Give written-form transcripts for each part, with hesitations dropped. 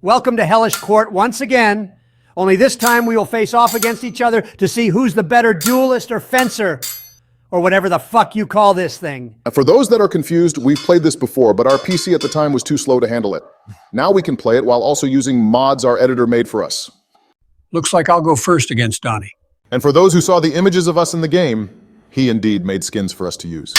Welcome to Hellish Court once again. Only this time we will face off against each other to see who's the better duelist or fencer, or whatever the fuck you call this thing. For those that are confused, we've played this before, but our PC at the time was too slow to handle it. Now we can play it while also using mods our editor made for us. Looks like I'll go first against Donnie. And for those who saw the images of us in the game, he indeed made skins for us to use.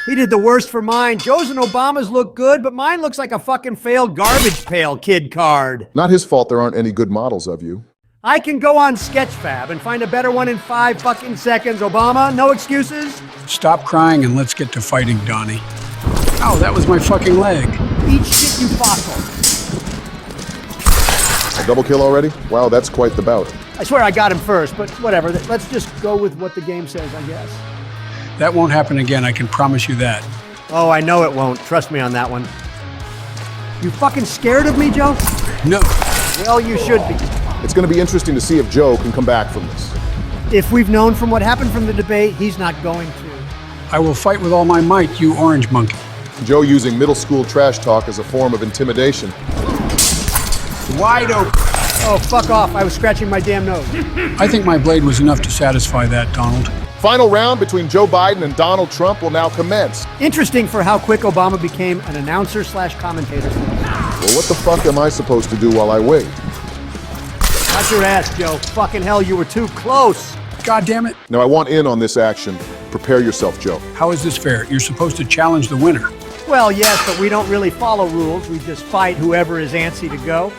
He did the worst for mine. Joe's and Obama's look good, but mine looks like a fucking failed garbage pail kid card. Not his fault there aren't any good models of you. I can go on Sketchfab and find a better one in 5 fucking seconds. Obama, no excuses? Stop crying and let's get to fighting, Donnie. Ow, that was my fucking leg. Eat shit, you fossil. A double kill already? Wow, that's quite the bout. I swear I got him first, but whatever. Let's just go with what the game says, I guess. That won't happen again, I can promise you that. Oh, I know it won't. Trust me on that one. You fucking scared of me, Joe? No. Well, you should be. It's going to be interesting to see if Joe can come back from this. If we've known from what happened from the debate, he's not going to. I will fight with all my might, you orange monkey. Joe using middle school trash talk as a form of intimidation. Wide open. Oh, fuck off. I was scratching my damn nose. I think my blade was enough to satisfy that, Donald. Final round between Joe Biden and Donald Trump will now commence. Interesting for how quick Obama became an announcer/commentator. Well, what the fuck am I supposed to do while I wait? Got your ass, Joe. Fucking hell, you were too close. God damn it. Now I want in on this action. Prepare yourself, Joe. How is this fair? You're supposed to challenge the winner. Well, yes, but we don't really follow rules. We just fight whoever is antsy to go.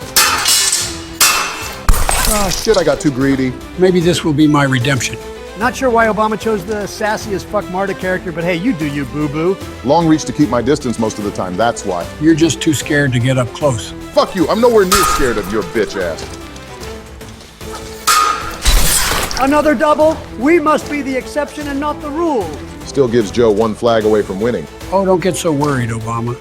Ah, shit, I got too greedy. Maybe this will be my redemption. Not sure why Obama chose the sassy as fuck Marta character, but hey, you do you, boo-boo. Long reach to keep my distance most of the time, that's why. You're just too scared to get up close. Fuck you, I'm nowhere near scared of your bitch ass. Another double? We must be the exception and not the rule. Still gives Joe one flag away from winning. Oh, don't get so worried, Obama.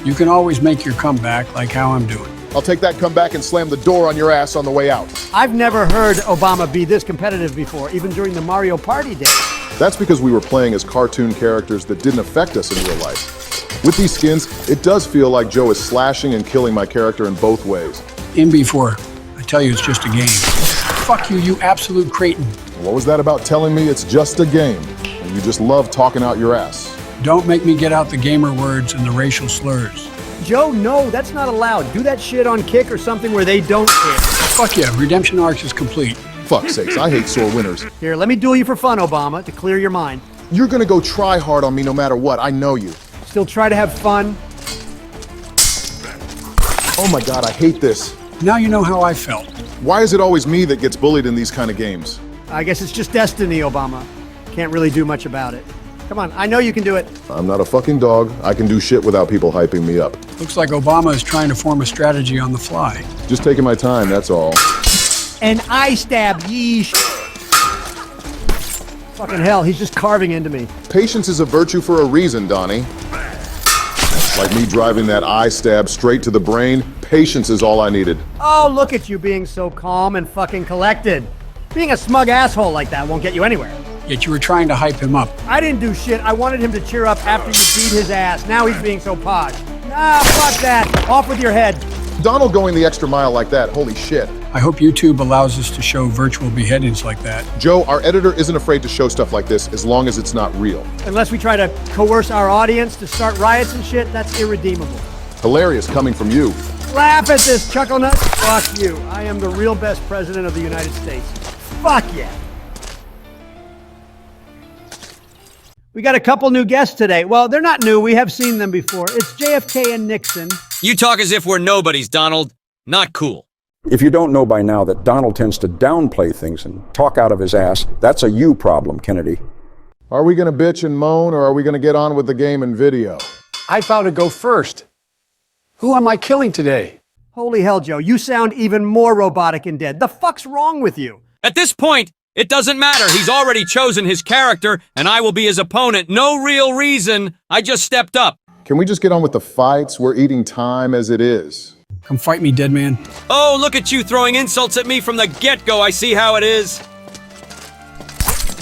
You can always make your comeback like how I'm doing. I'll take that comeback and slam the door on your ass on the way out. I've never heard Obama be this competitive before, even during the Mario Party days. That's because we were playing as cartoon characters that didn't affect us in real life. With these skins, it does feel like Joe is slashing and killing my character in both ways. In before. I tell you, it's just a game. Fuck you, you absolute cretin. What was that about telling me it's just a game, and you just love talking out your ass? Don't make me get out the gamer words and the racial slurs. Joe, no, that's not allowed. Do that shit on Kick or something where they don't care. Fuck yeah, Redemption Arc is complete. Fuck's sakes, I hate sore winners. Here, let me duel you for fun, Obama, to clear your mind. You're gonna go try hard on me no matter what, I know you. Still try to have fun? Oh my god, I hate this. Now you know how I felt. Why is it always me that gets bullied in these kind of games? I guess it's just destiny, Obama. Can't really do much about it. Come on, I know you can do it. I'm not a fucking dog. I can do shit without people hyping me up. Looks like Obama is trying to form a strategy on the fly. Just taking my time, that's all. An eye stab, yeesh. Fucking hell, he's just carving into me. Patience is a virtue for a reason, Donnie. Like me driving that eye stab straight to the brain, patience is all I needed. Oh, look at you being so calm and fucking collected. Being a smug asshole like that won't get you anywhere. Yet you were trying to hype him up. I didn't do shit. I wanted him to cheer up after you beat his ass. Now he's being so posh. Nah, fuck that. Off with your head. Donald going the extra mile like that, holy shit. I hope YouTube allows us to show virtual beheadings like that. Joe, our editor isn't afraid to show stuff like this as long as it's not real. Unless we try to coerce our audience to start riots and shit, that's irredeemable. Hilarious coming from you. Laugh at this, chuckle nut. Fuck you. I am the real best president of the United States. Fuck yeah. We got a couple new guests today. Well, they're not new. We have seen them before. It's JFK and Nixon. You talk as if we're nobodies, Donald. Not cool. If you don't know by now that Donald tends to downplay things and talk out of his ass, that's a you problem, Kennedy. Are we gonna bitch and moan, or are we gonna get on with the game and video? I vow to go first. Who am I killing today? Holy hell, Joe. You sound even more robotic and dead. The fuck's wrong with you? At this point, it doesn't matter. He's already chosen his character, and I will be his opponent. No real reason. I just stepped up. Can we just get on with the fights? We're eating time as it is. Come fight me, dead man. Oh, look at you throwing insults at me from the get-go. I see how it is.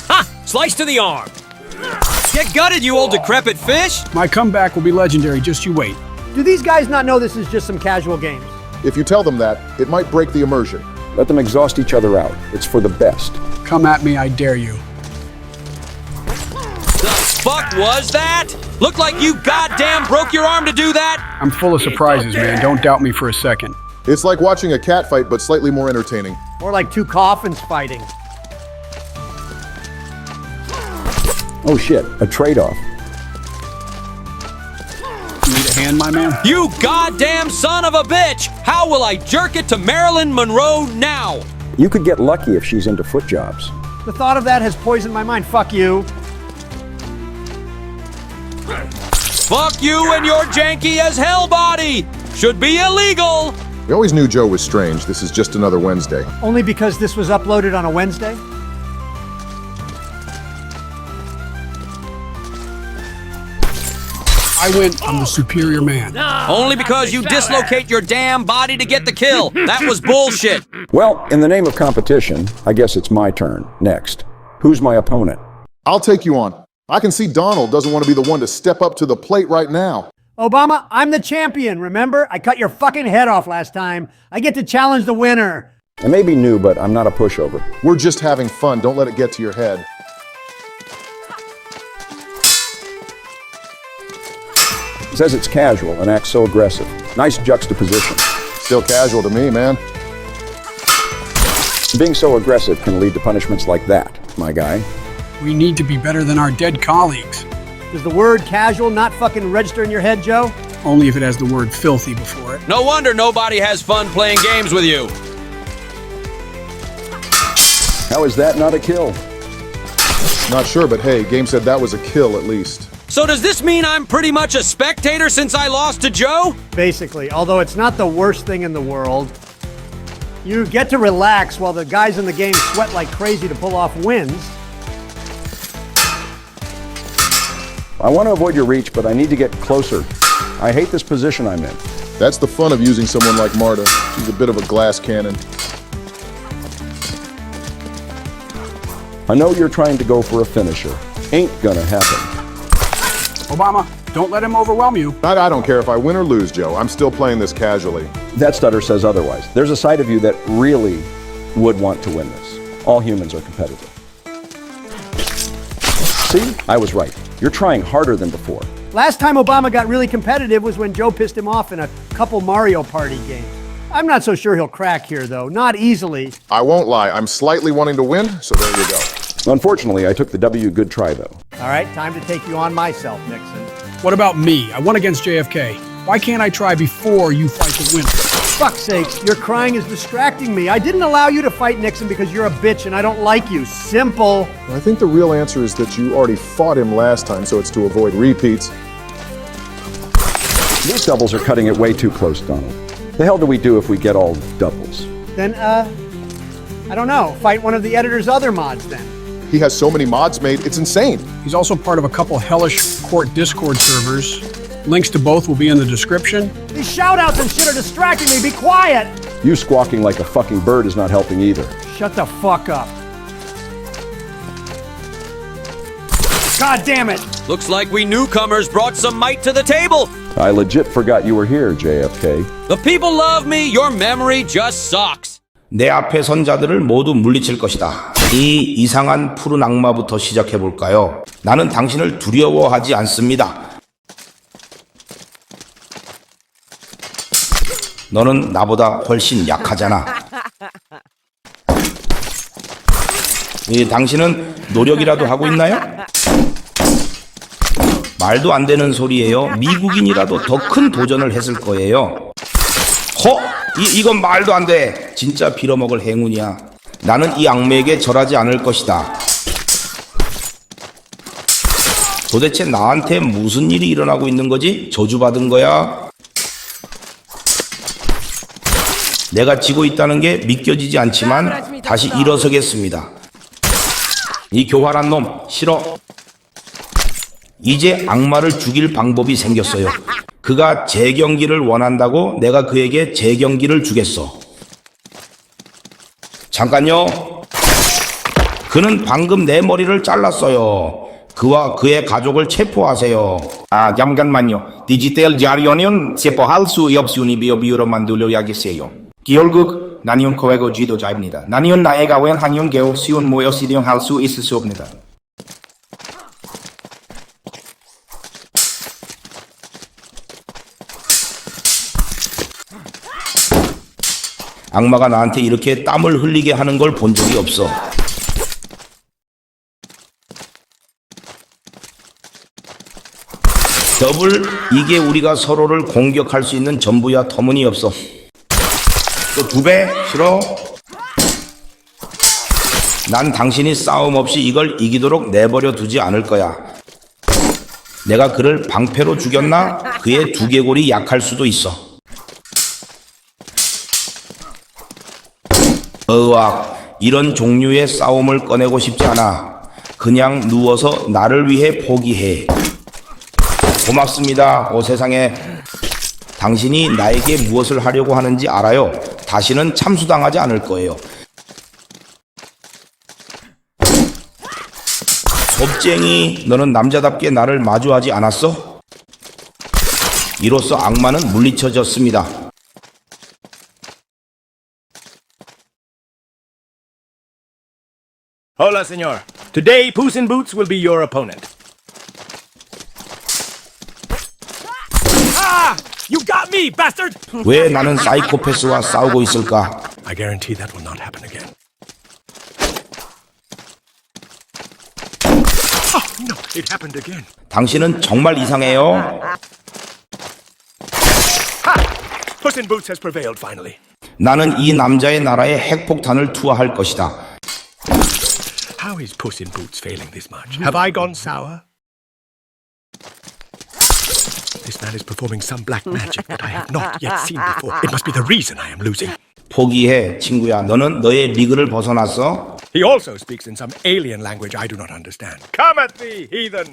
Ha! Slice to the arm. Get gutted, you old decrepit fish. My comeback will be legendary, just you wait. Do these guys not know this is just some casual games? If you tell them that, it might break the immersion. Let them exhaust each other out. It's for the best. Come at me, I dare you. The fuck was that? Looked like you goddamn broke your arm to do that. I'm full of surprises, man. Don't doubt me for a second. It's like watching a cat fight, but slightly more entertaining. More like two coffins fighting. Oh shit, a trade-off. You need a hand, my man? You goddamn son of a bitch! How will I jerk it to Marilyn Monroe now? You could get lucky if she's into foot jobs. The thought of that has poisoned my mind. Fuck you. Fuck you and your janky as hell body! Should be illegal! We always knew Joe was strange. This is just another Wednesday. Only because this was uploaded on a Wednesday? I win. I'm the superior man. Only because you dislocate your damn body to get the kill. That was bullshit. Well, in the name of competition, I guess it's my turn. Next. Who's my opponent? I'll take you on. I can see Donald doesn't want to be the one to step up to the plate right now. Obama, I'm the champion, remember? I cut your fucking head off last time. I get to challenge the winner. I may be new, but I'm not a pushover. We're just having fun. Don't let it get to your head. Says it's casual and acts so aggressive. Nice juxtaposition. Still casual to me, man. Being so aggressive can lead to punishments like that, my guy. We need to be better than our dead colleagues. Does the word casual not fucking register in your head, Joe? Only if it has the word filthy before it. No wonder nobody has fun playing games with you. How is that not a kill? Not sure, but hey, game said that was a kill at least. So does this mean I'm pretty much a spectator since I lost to Joe? Basically, although it's not the worst thing in the world. You get to relax while the guys in the game sweat like crazy to pull off wins. I want to avoid your reach, but I need to get closer. I hate this position I'm in. That's the fun of using someone like Marta. She's a bit of a glass cannon. I know you're trying to go for a finisher. Ain't gonna happen. Obama, don't let him overwhelm you. I don't care if I win or lose, Joe. I'm still playing this casually. That stutter says otherwise. There's a side of you that really would want to win this. All humans are competitive. See? I was right. You're trying harder than before. Last time Obama got really competitive was when Joe pissed him off in a couple Mario Party games. I'm not so sure he'll crack here, though. Not easily. I won't lie. I'm slightly wanting to win, so there you go. Unfortunately, I took the W. Good try, though. All right, time to take you on myself, Nixon. What about me? I won against JFK. Why can't I try before you fight to win? Fuck's sakes, your crying is distracting me. I didn't allow you to fight Nixon because you're a bitch and I don't like you. Simple. I think the real answer is that you already fought him last time, so it's to avoid repeats. These doubles are cutting it way too close, Donald. The hell do we do if we get all doubles? Then, I don't know. Fight one of the editor's other mods, then. He has so many mods made, it's insane. He's also part of a couple hellish court Discord servers. Links to both will be in the description. These shout-outs and shit are distracting me. Be quiet. You squawking like a fucking bird is not helping either. Shut the fuck up. God damn it. Looks like we newcomers brought some might to the table. I legit forgot you were here, JFK. The people love me. Your memory just sucks. 내 앞에 선 자들을 모두 물리칠 것이다. 이 이상한 푸른 악마부터 시작해 볼까요? 나는 당신을 두려워하지 않습니다. 너는 나보다 훨씬 약하잖아. 당신은 노력이라도 하고 있나요? 말도 안 되는 소리예요. 미국인이라도 더 큰 도전을 했을 거예요. 이건 말도 안 돼. 진짜 빌어먹을 행운이야. 나는 이 악매에게 절하지 않을 것이다. 도대체 나한테 무슨 일이 일어나고 있는 거지? 저주받은 거야? 내가 지고 있다는 게 믿겨지지 않지만 다시 일어서겠습니다. 이 교활한 놈 싫어. 이제 악마를 죽일 방법이 생겼어요. 그가 재경기를 원한다고 내가 그에게 재경기를 주겠어. 잠깐요. 그는 방금 내 머리를 잘랐어요. 그와 그의 가족을 체포하세요. 아, 잠깐만요. 디지털 자료는 체포할 수 없으니 비로 만들어야겠어요. 결국 나는 거액의 지도자입니다. 나는 나이가 웬 학년 겨우 쉬운 모여 실행할 수 있을 수 없습니다. 악마가 나한테 이렇게 땀을 흘리게 하는 걸 본 적이 없어. 더블, 이게 우리가 서로를 공격할 수 있는 전부야. 터무니없어. 또 2배? 싫어? 난 당신이 싸움 없이 이걸 이기도록 내버려 두지 않을 거야. 내가 그를 방패로 죽였나? 그의 두개골이 약할 수도 있어. 으악, 이런 종류의 싸움을 꺼내고 싶지 않아. 그냥 누워서 나를 위해 포기해. 고맙습니다. 오 세상에. 당신이 나에게 무엇을 하려고 하는지 알아요. 다시는 참수당하지 않을 거예요. 겁쟁이, 너는 남자답게 나를 마주하지 않았어? 이로써 악마는 물리쳐졌습니다. Hola, senor. Today, Puss in Boots will be your opponent. Ah! You got me, bastard! 왜 나는 사이코패스와 싸우고 있을까? I guarantee that will not happen again. Oh, no, it happened again. 당신은 정말 이상해요. Puss in Boots has prevailed finally. 나는 이 남자의 나라에 핵폭탄을 투하할 것이다. How is Puss in Boots failing this much? Have I gone sour? This man is performing some black magic that I have not yet seen before. It must be the reason I am losing. 포기해, 친구야. 너는 너의 리그를 벗어났어? He also speaks in some alien language I do not understand. Come at me, heathen!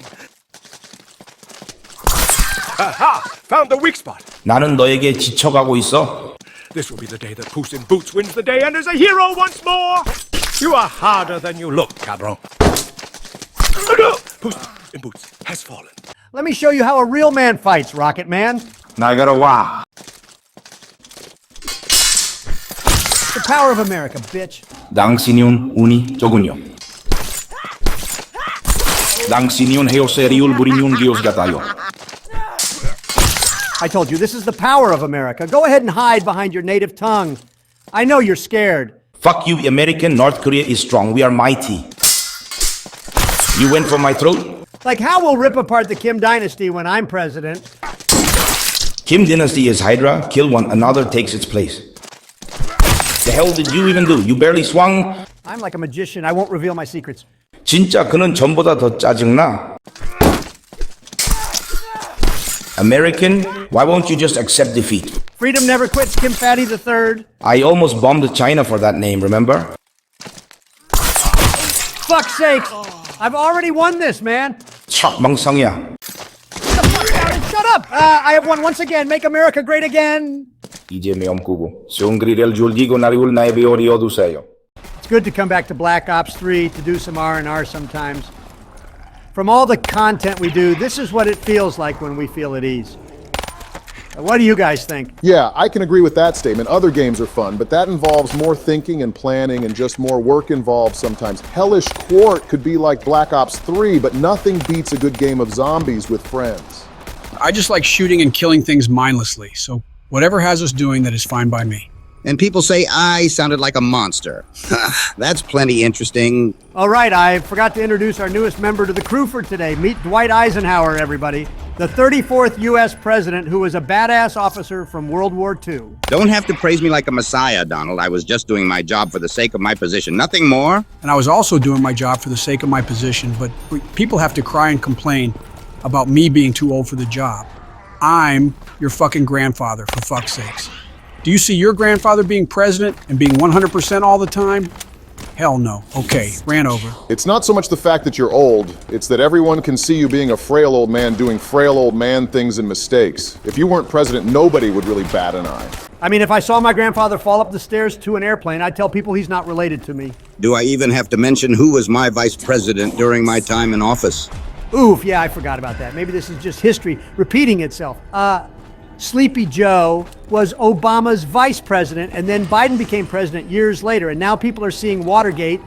Aha! Found the weak spot. 나는 너에게 지쳐가고 있어. This will be the day that Puss in Boots wins the day and is a hero once more. You are harder than you look, cabron. Puss in Boots has fallen. Let me show you how a real man fights, Rocket Man. 나이가라 와. The power of America, bitch. 당신은 운이 적군요. 당신은 헤어세리울 부리는 기os 같아요. I told you, this is the power of America. Go ahead and hide behind your native tongue. I know you're scared. Fuck you, American. North Korea is strong. We are mighty. You went for my throat? Like, how we'll rip apart the Kim dynasty when I'm president. Kim dynasty is Hydra. Kill one, another takes its place. The hell did you even do? You barely swung? I'm like a magician. I won't reveal my secrets. 진짜 그는 전보다 더 짜증나. American, why won't you just accept defeat? Freedom never quits, Kim Fatty III. I almost bombed China for that name, remember? Fuck's sakes! I've already won this, man. 멍청이야. Shut up! I have won once again. Make America great again. 이제 메엄꾸고 송그리를 줄기고 나리울 나의 배열이 어두세요. It's good to come back to Black Ops 3 to do some R&R sometimes. From all the content we do, this is what it feels like when we feel at ease. What do you guys think? Yeah, I can agree with that statement. Other games are fun, but that involves more thinking and planning and just more work involved sometimes. Hellish Quart could be like Black Ops 3, but nothing beats a good game of zombies with friends. I just like shooting and killing things mindlessly, so whatever has us doing that is fine by me. And people say I sounded like a monster. That's plenty interesting. All right, I forgot to introduce our newest member to the crew for today. Meet Dwight Eisenhower, everybody. The 34th U.S. president who was a badass officer from World War II. Don't have to praise me like a messiah, Donald. I was just doing my job for the sake of my position. Nothing more. And I was also doing my job for the sake of my position, but people have to cry and complain about me being too old for the job. I'm your fucking grandfather, for fuck's sakes. Do you see your grandfather being president and being 100% all the time? Hell no. Okay, ran over. It's not so much the fact that you're old, it's that everyone can see you being a frail old man doing frail old man things and mistakes. If you weren't president, nobody would really bat an eye. I mean, if I saw my grandfather fall up the stairs to an airplane, I'd tell people he's not related to me. Do I even have to mention who was my vice president during my time in office? Oof, yeah, I forgot about that. Maybe this is just history repeating itself. Sleepy Joe was Obama's vice president, and then Biden became president years later, and now people are seeing Watergate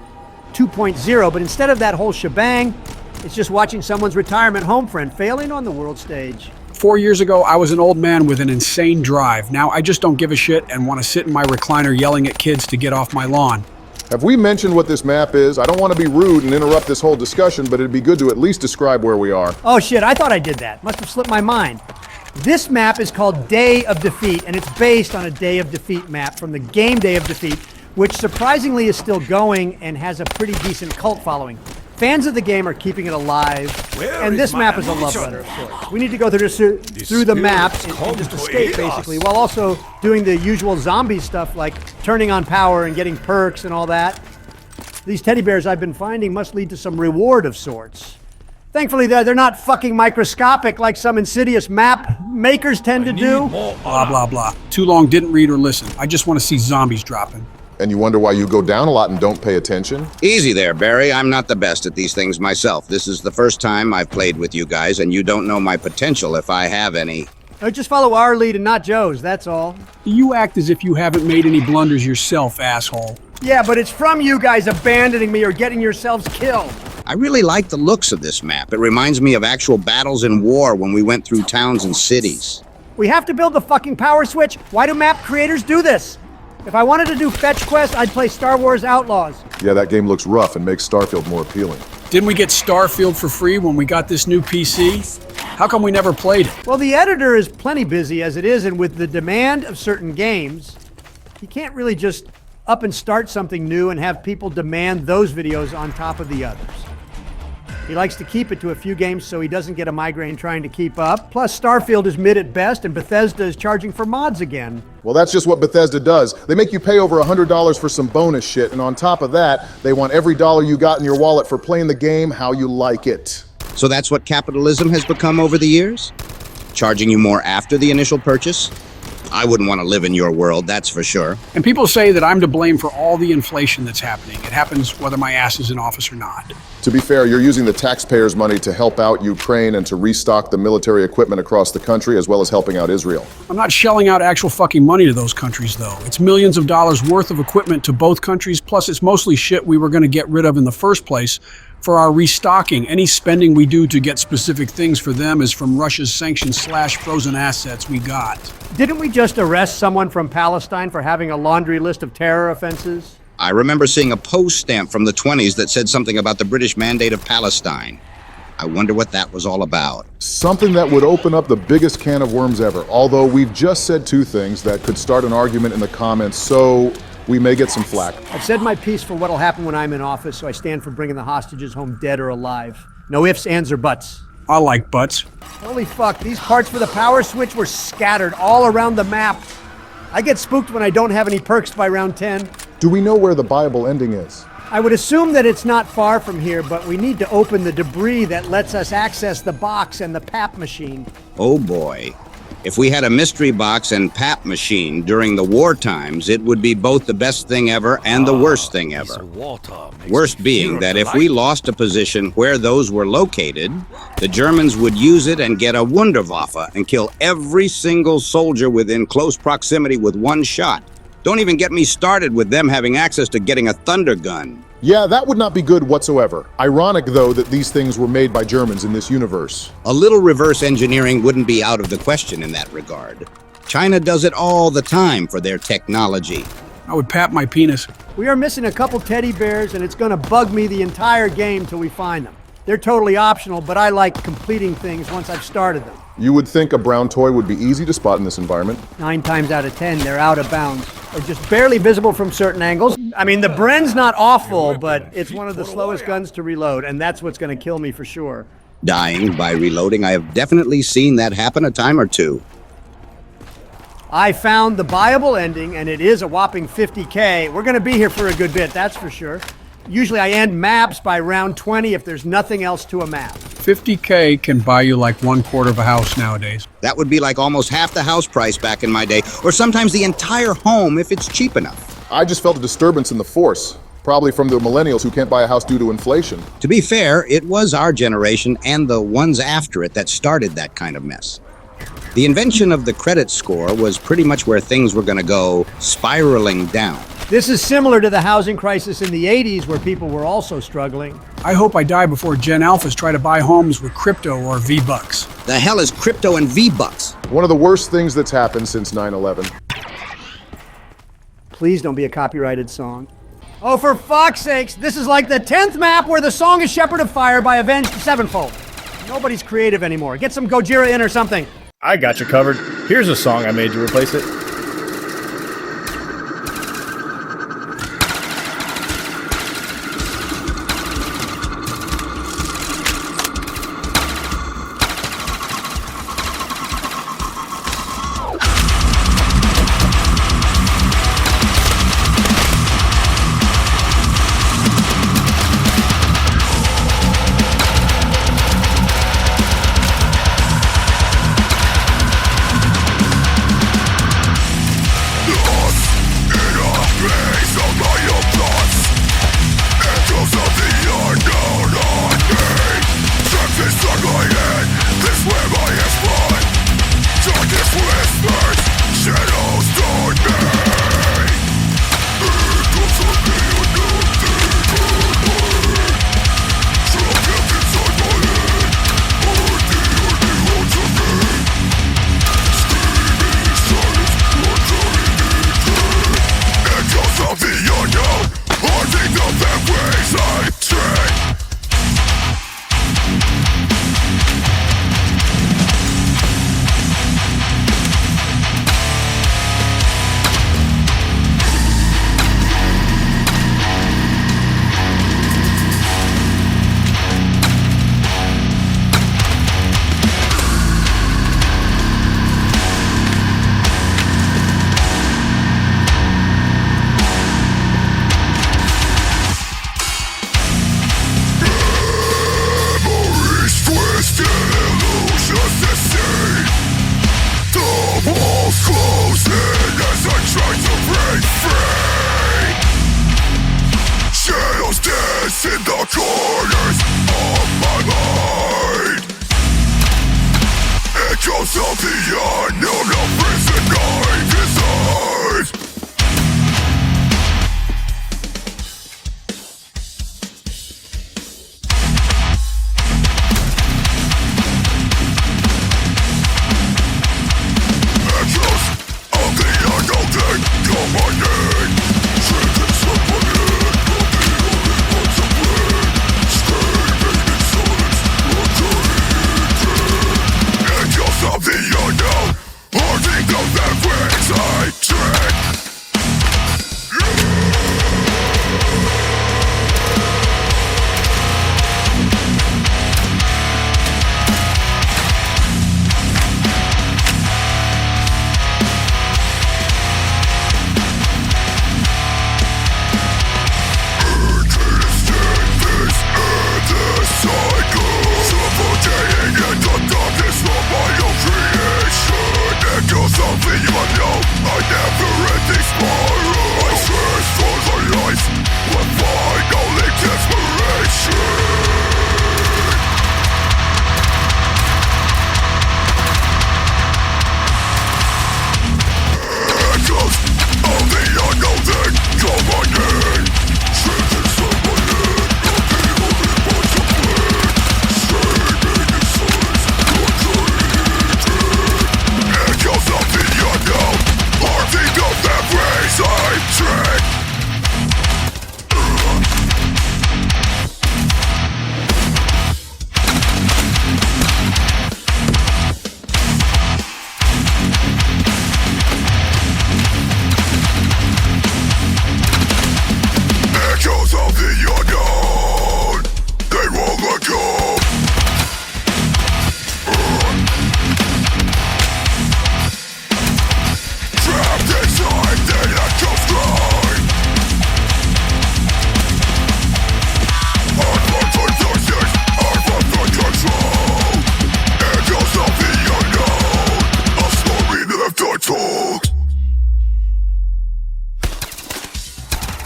2.0, but instead of that whole shebang, it's just watching someone's retirement home friend failing on the world stage. 4 years ago, I was an old man with an insane drive. Now I just don't give a shit and want to sit in my recliner yelling at kids to get off my lawn. Have we mentioned what this map is? I don't want to be rude and interrupt this whole discussion, but it'd be good to at least describe where we are. Oh shit, I thought I did that. Must have slipped my mind. This map is called Day of Defeat, and it's based on a Day of Defeat map from the game Day of Defeat, which surprisingly is still going and has a pretty decent cult following. Fans of the game are keeping it alive, and this map is a love letter of sorts. We need to go through the map and just escape, basically, while also doing the usual zombie stuff like turning on power and getting perks and all that. These teddy bears I've been finding must lead to some reward of sorts. Thankfully, they're not fucking microscopic like some insidious map makers tend to do. Blah, blah, blah. Too long, didn't read or listen. I just want to see zombies dropping. And you wonder why you go down a lot and don't pay attention? Easy there, Barry. I'm not the best at these things myself. This is the first time I've played with you guys, and you don't know my potential if I have any. Just follow our lead and not Joe's, that's all. You act as if you haven't made any blunders yourself, asshole. Yeah, but it's from you guys abandoning me or getting yourselves killed. I really like the looks of this map. It reminds me of actual battles in war when we went through towns and cities. We have to build the fucking power switch? Why do map creators do this? If I wanted to do fetch quests, I'd play Star Wars Outlaws. Yeah, that game looks rough and makes Starfield more appealing. Didn't we get Starfield for free when we got this new PC? How come we never played it? Well, the editor is plenty busy as it is, and with the demand of certain games, he can't really just up and start something new and have people demand those videos on top of the others. He likes to keep it to a few games so he doesn't get a migraine trying to keep up. Plus, Starfield is mid at best, and Bethesda is charging for mods again. Well, that's just what Bethesda does. They make you pay over $100 for some bonus shit, and on top of that, they want every dollar you got in your wallet for playing the game how you like it. So that's what capitalism has become over the years? Charging you more after the initial purchase? I wouldn't want to live in your world, that's for sure. And people say that I'm to blame for all the inflation that's happening. It happens whether my ass is in office or not. To be fair, you're using the taxpayers' money to help out Ukraine and to restock the military equipment across the country, as well as helping out Israel. I'm not shelling out actual fucking money to those countries, though. It's millions of dollars worth of equipment to both countries, plus it's mostly shit we were going to get rid of in the first place for our restocking. Any spending we do to get specific things for them is from Russia's sanctions/frozen assets we got. Didn't we just arrest someone from Palestine for having a laundry list of terror offenses? I remember seeing a post stamp from the 20s that said something about the British Mandate of Palestine. I wonder what that was all about. Something that would open up the biggest can of worms ever, although we've just said two things that could start an argument in the comments, so we may get some flack. I've said my piece for what'll happen when I'm in office, so I stand for bringing the hostages home dead or alive. No ifs, ands, or buts. I like butts. Holy fuck, these parts for the power switch were scattered all around the map. I get spooked when I don't have any perks by round 10. Do we know where the Bible ending is? I would assume that it's not far from here, but we need to open the debris that lets us access the box and the pap machine. Oh boy. If we had a mystery box and pap machine during the war times, it would be both the best thing ever and the worst thing ever. Worst being that if we lost a position where those were located, the Germans would use it and get a Wunderwaffe and kill every single soldier within close proximity with one shot. Don't even get me started with them having access to getting a thunder gun. Yeah, that would not be good whatsoever. Ironic, though, that these things were made by Germans in this universe. A little reverse engineering wouldn't be out of the question in that regard. China does it all the time for their technology. I would pap my penis. We are missing a couple teddy bears, and it's gonna bug me the entire game till we find them. They're totally optional, but I like completing things once I've started them. You would think a brown toy would be easy to spot in this environment. 9 times out of 10, they're out of bounds, or just barely visible from certain angles. I mean, the Bren's not awful, but it's one of the slowest guns to reload, and that's what's gonna kill me for sure. Dying by reloading, I have definitely seen that happen a time or two. I found the Bible ending, and it is a whopping 50K. We're gonna be here for a good bit, that's for sure. Usually I end maps by round 20 if there's nothing else to a map. 50K can buy you like 1/4 of a house nowadays. That would be like almost half the house price back in my day, or sometimes the entire home if it's cheap enough. I just felt a disturbance in the force. Probably from the millennials who can't buy a house due to inflation. To be fair, it was our generation and the ones after it that started that kind of mess. The invention of the credit score was pretty much where things were going to go spiraling down. This is similar to the housing crisis in the 80s where people were also struggling. I hope I die before Gen Alphas try to buy homes with crypto or V-Bucks. The hell is crypto and V-Bucks? One of the worst things that's happened since 9/11. Please don't be a copyrighted song. Oh, for fuck's sakes, this is like the 10th map where the song is Shepherd of Fire by Avenged Sevenfold. Nobody's creative anymore. Get some Gojira in or something. I got you covered. Here's a song I made to replace it.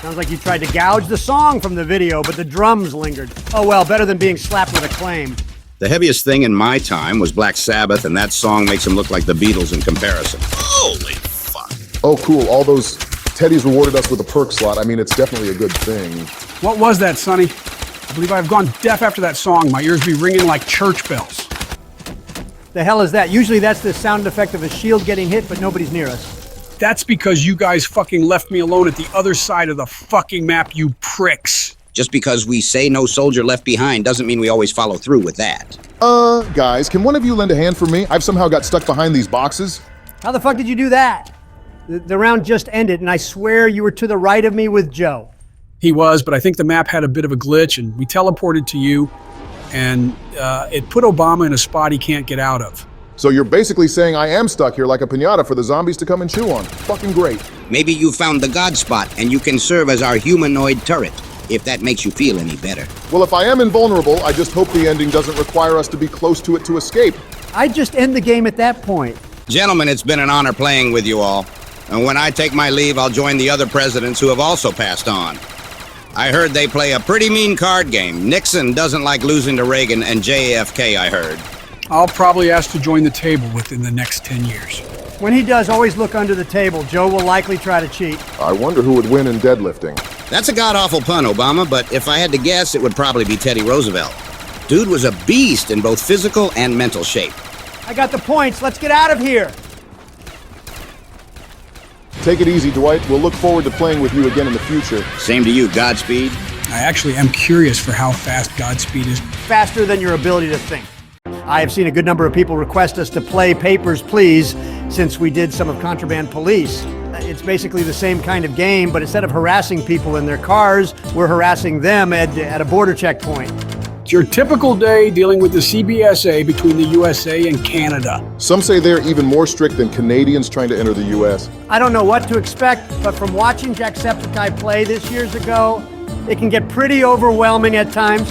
Sounds like you tried to gouge the song from the video, but the drums lingered. Oh well, better than being slapped with acclaim. The heaviest thing in my time was Black Sabbath, and that song makes them look like the Beatles in comparison. Holy fuck. Oh, cool. All those Teddy's rewarded us with a perk slot. I mean, it's definitely a good thing. What was that, Sonny? I believe I've gone deaf after that song. My ears be ringing like church bells. The hell is that? Usually that's the sound effect of a shield getting hit, but nobody's near us. That's because you guys fucking left me alone at the other side of the fucking map, you pricks. Just because we say no soldier left behind doesn't mean we always follow through with that. Guys, can one of you lend a hand for me? I've somehow got stuck behind these boxes. How the fuck did you do that? The round just ended, and I swear you were to the right of me with Joe. He was, but I think the map had a bit of a glitch, and we teleported to you, and it put Obama in a spot he can't get out of. So you're basically saying I am stuck here like a piñata for the zombies to come and chew on. Fucking great. Maybe you found the God spot, and you can serve as our humanoid turret, if that makes you feel any better. Well, if I am invulnerable, I just hope the ending doesn't require us to be close to it to escape. I'd just end the game at that point. Gentlemen, it's been an honor playing with you all. And when I take my leave, I'll join the other presidents who have also passed on. I heard they play a pretty mean card game. Nixon doesn't like losing to Reagan and JFK, I heard. I'll probably ask to join the table within the next 10 years. When he does, always look under the table. Joe will likely try to cheat. I wonder who would win in deadlifting. That's a god-awful pun, Obama, but if I had to guess, it would probably be Teddy Roosevelt. Dude was a beast in both physical and mental shape. I got the points. Let's get out of here. Take it easy, Dwight. We'll look forward to playing with you again in the future. Same to you, Godspeed. I actually am curious for how fast Godspeed is. Faster than your ability to think. I have seen a good number of people request us to play Papers, Please, since we did some of Contraband Police. It's basically the same kind of game, but instead of harassing people in their cars, we're harassing them at a border checkpoint. It's your typical day dealing with the CBSA between the USA and Canada. Some say they're even more strict than Canadians trying to enter the U.S. I don't know what to expect, but from watching Jacksepticeye play this years ago, it can get pretty overwhelming at times.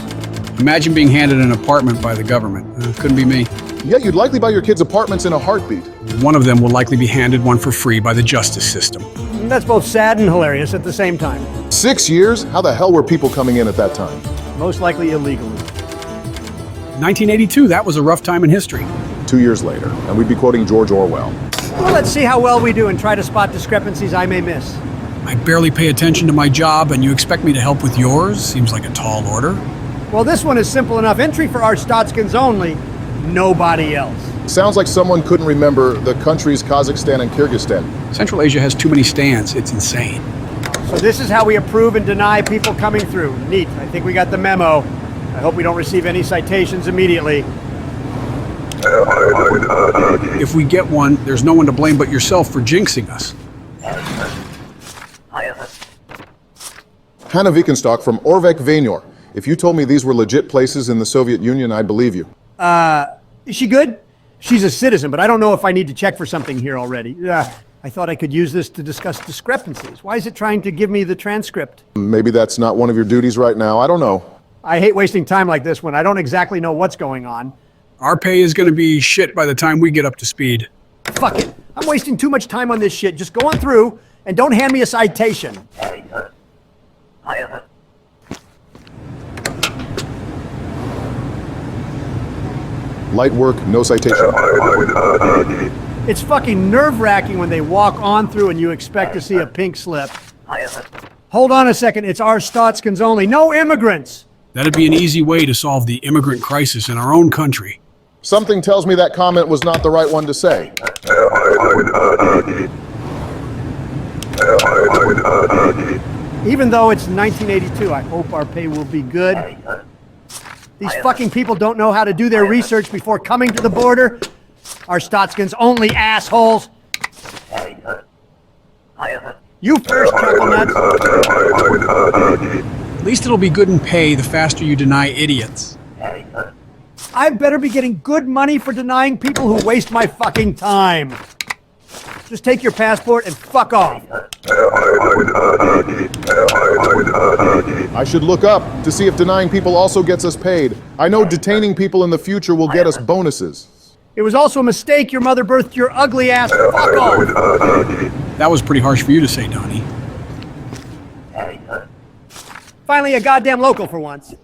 Imagine being handed an apartment by the government. Couldn't be me. Yeah, you'd likely buy your kids apartments in a heartbeat. One of them will likely be handed one for free by the justice system. That's both sad and hilarious at the same time. 6 years? How the hell were people coming in at that time? Most likely illegally. 1982, that was a rough time in history. 2 years later, and we'd be quoting George Orwell. Well, let's see how well we do and try to spot discrepancies I may miss. I barely pay attention to my job, and you expect me to help with yours? Seems like a tall order. Well, this one is simple enough. Entry for our Statskins only, nobody else. Sounds like someone couldn't remember the countries Kazakhstan and Kyrgyzstan. Central Asia has too many stands. It's insane. So this is how we approve and deny people coming through. Neat. I think we got the memo. I hope we don't receive any citations immediately. If we get one, there's no one to blame but yourself for jinxing us. Hanna Vikenstock from Orvek Vainor. If you told me these were legit places in the Soviet Union, I'd believe you. Is she good? She's a citizen, but I don't know if I need to check for something here already. I thought I could use this to discuss discrepancies. Why is it trying to give me the transcript? Maybe that's not one of your duties right now. I don't know. I hate wasting time like this when I don't exactly know what's going on. Our pay is going to be shit by the time we get up to speed. Fuck it. I'm wasting too much time on this shit. Just go on through and don't hand me a citation. Light work, no citation. It's fucking nerve-wracking when they walk on through and you expect to see a pink slip. Hold on a second. It's our Statskins only. No immigrants. That'd be an easy way to solve the immigrant crisis in our own country. Something tells me that comment was not the right one to say. Even though it's 1982, I hope our pay will be good. These fucking people don't know how to do their research before coming to the border. Our Statskins only assholes. You first, chuckle nuts. At least it'll be good in pay the faster you deny idiots. I better be getting good money for denying people who waste my fucking time. Just take your passport and fuck off. I should look up to see if denying people also gets us paid. I know detaining people in the future will get us bonuses. It was also a mistake your mother birthed your ugly ass. Fuck off. That was pretty harsh for you to say, Donnie. Finally, a goddamn local for once.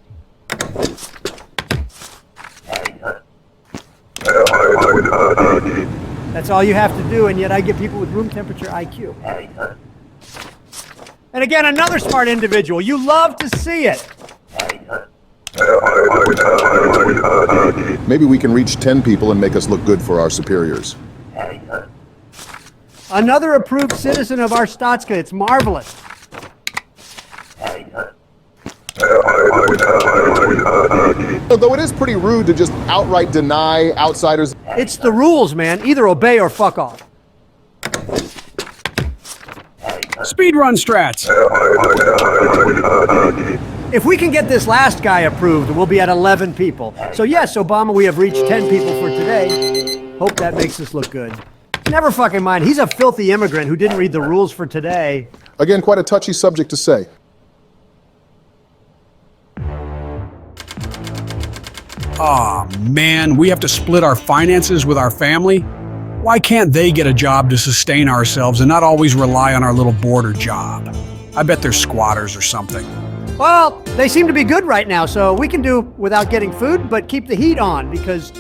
That's all you have to do, and yet I get people with room temperature IQ. And again, another smart individual. You love to see it. Maybe we can reach 10 people and make us look good for our superiors. Another approved citizen of our Statska. It's marvelous. Though it is pretty rude to just outright deny outsiders. It's the rules, man. Either obey or fuck off. Speedrun strats. If we can get this last guy approved, we'll be at 11 people. So yes, Obama, we have reached 10 people for today. Hope that makes us look good. Never fucking mind. He's a filthy immigrant who didn't read the rules for today. Again, quite a touchy subject to say. Aw, man, we have to split our finances with our family? Why can't they get a job to sustain ourselves and not always rely on our little border job? I bet they're squatters or something. Well, they seem to be good right now, so we can do without getting food, but keep the heat on because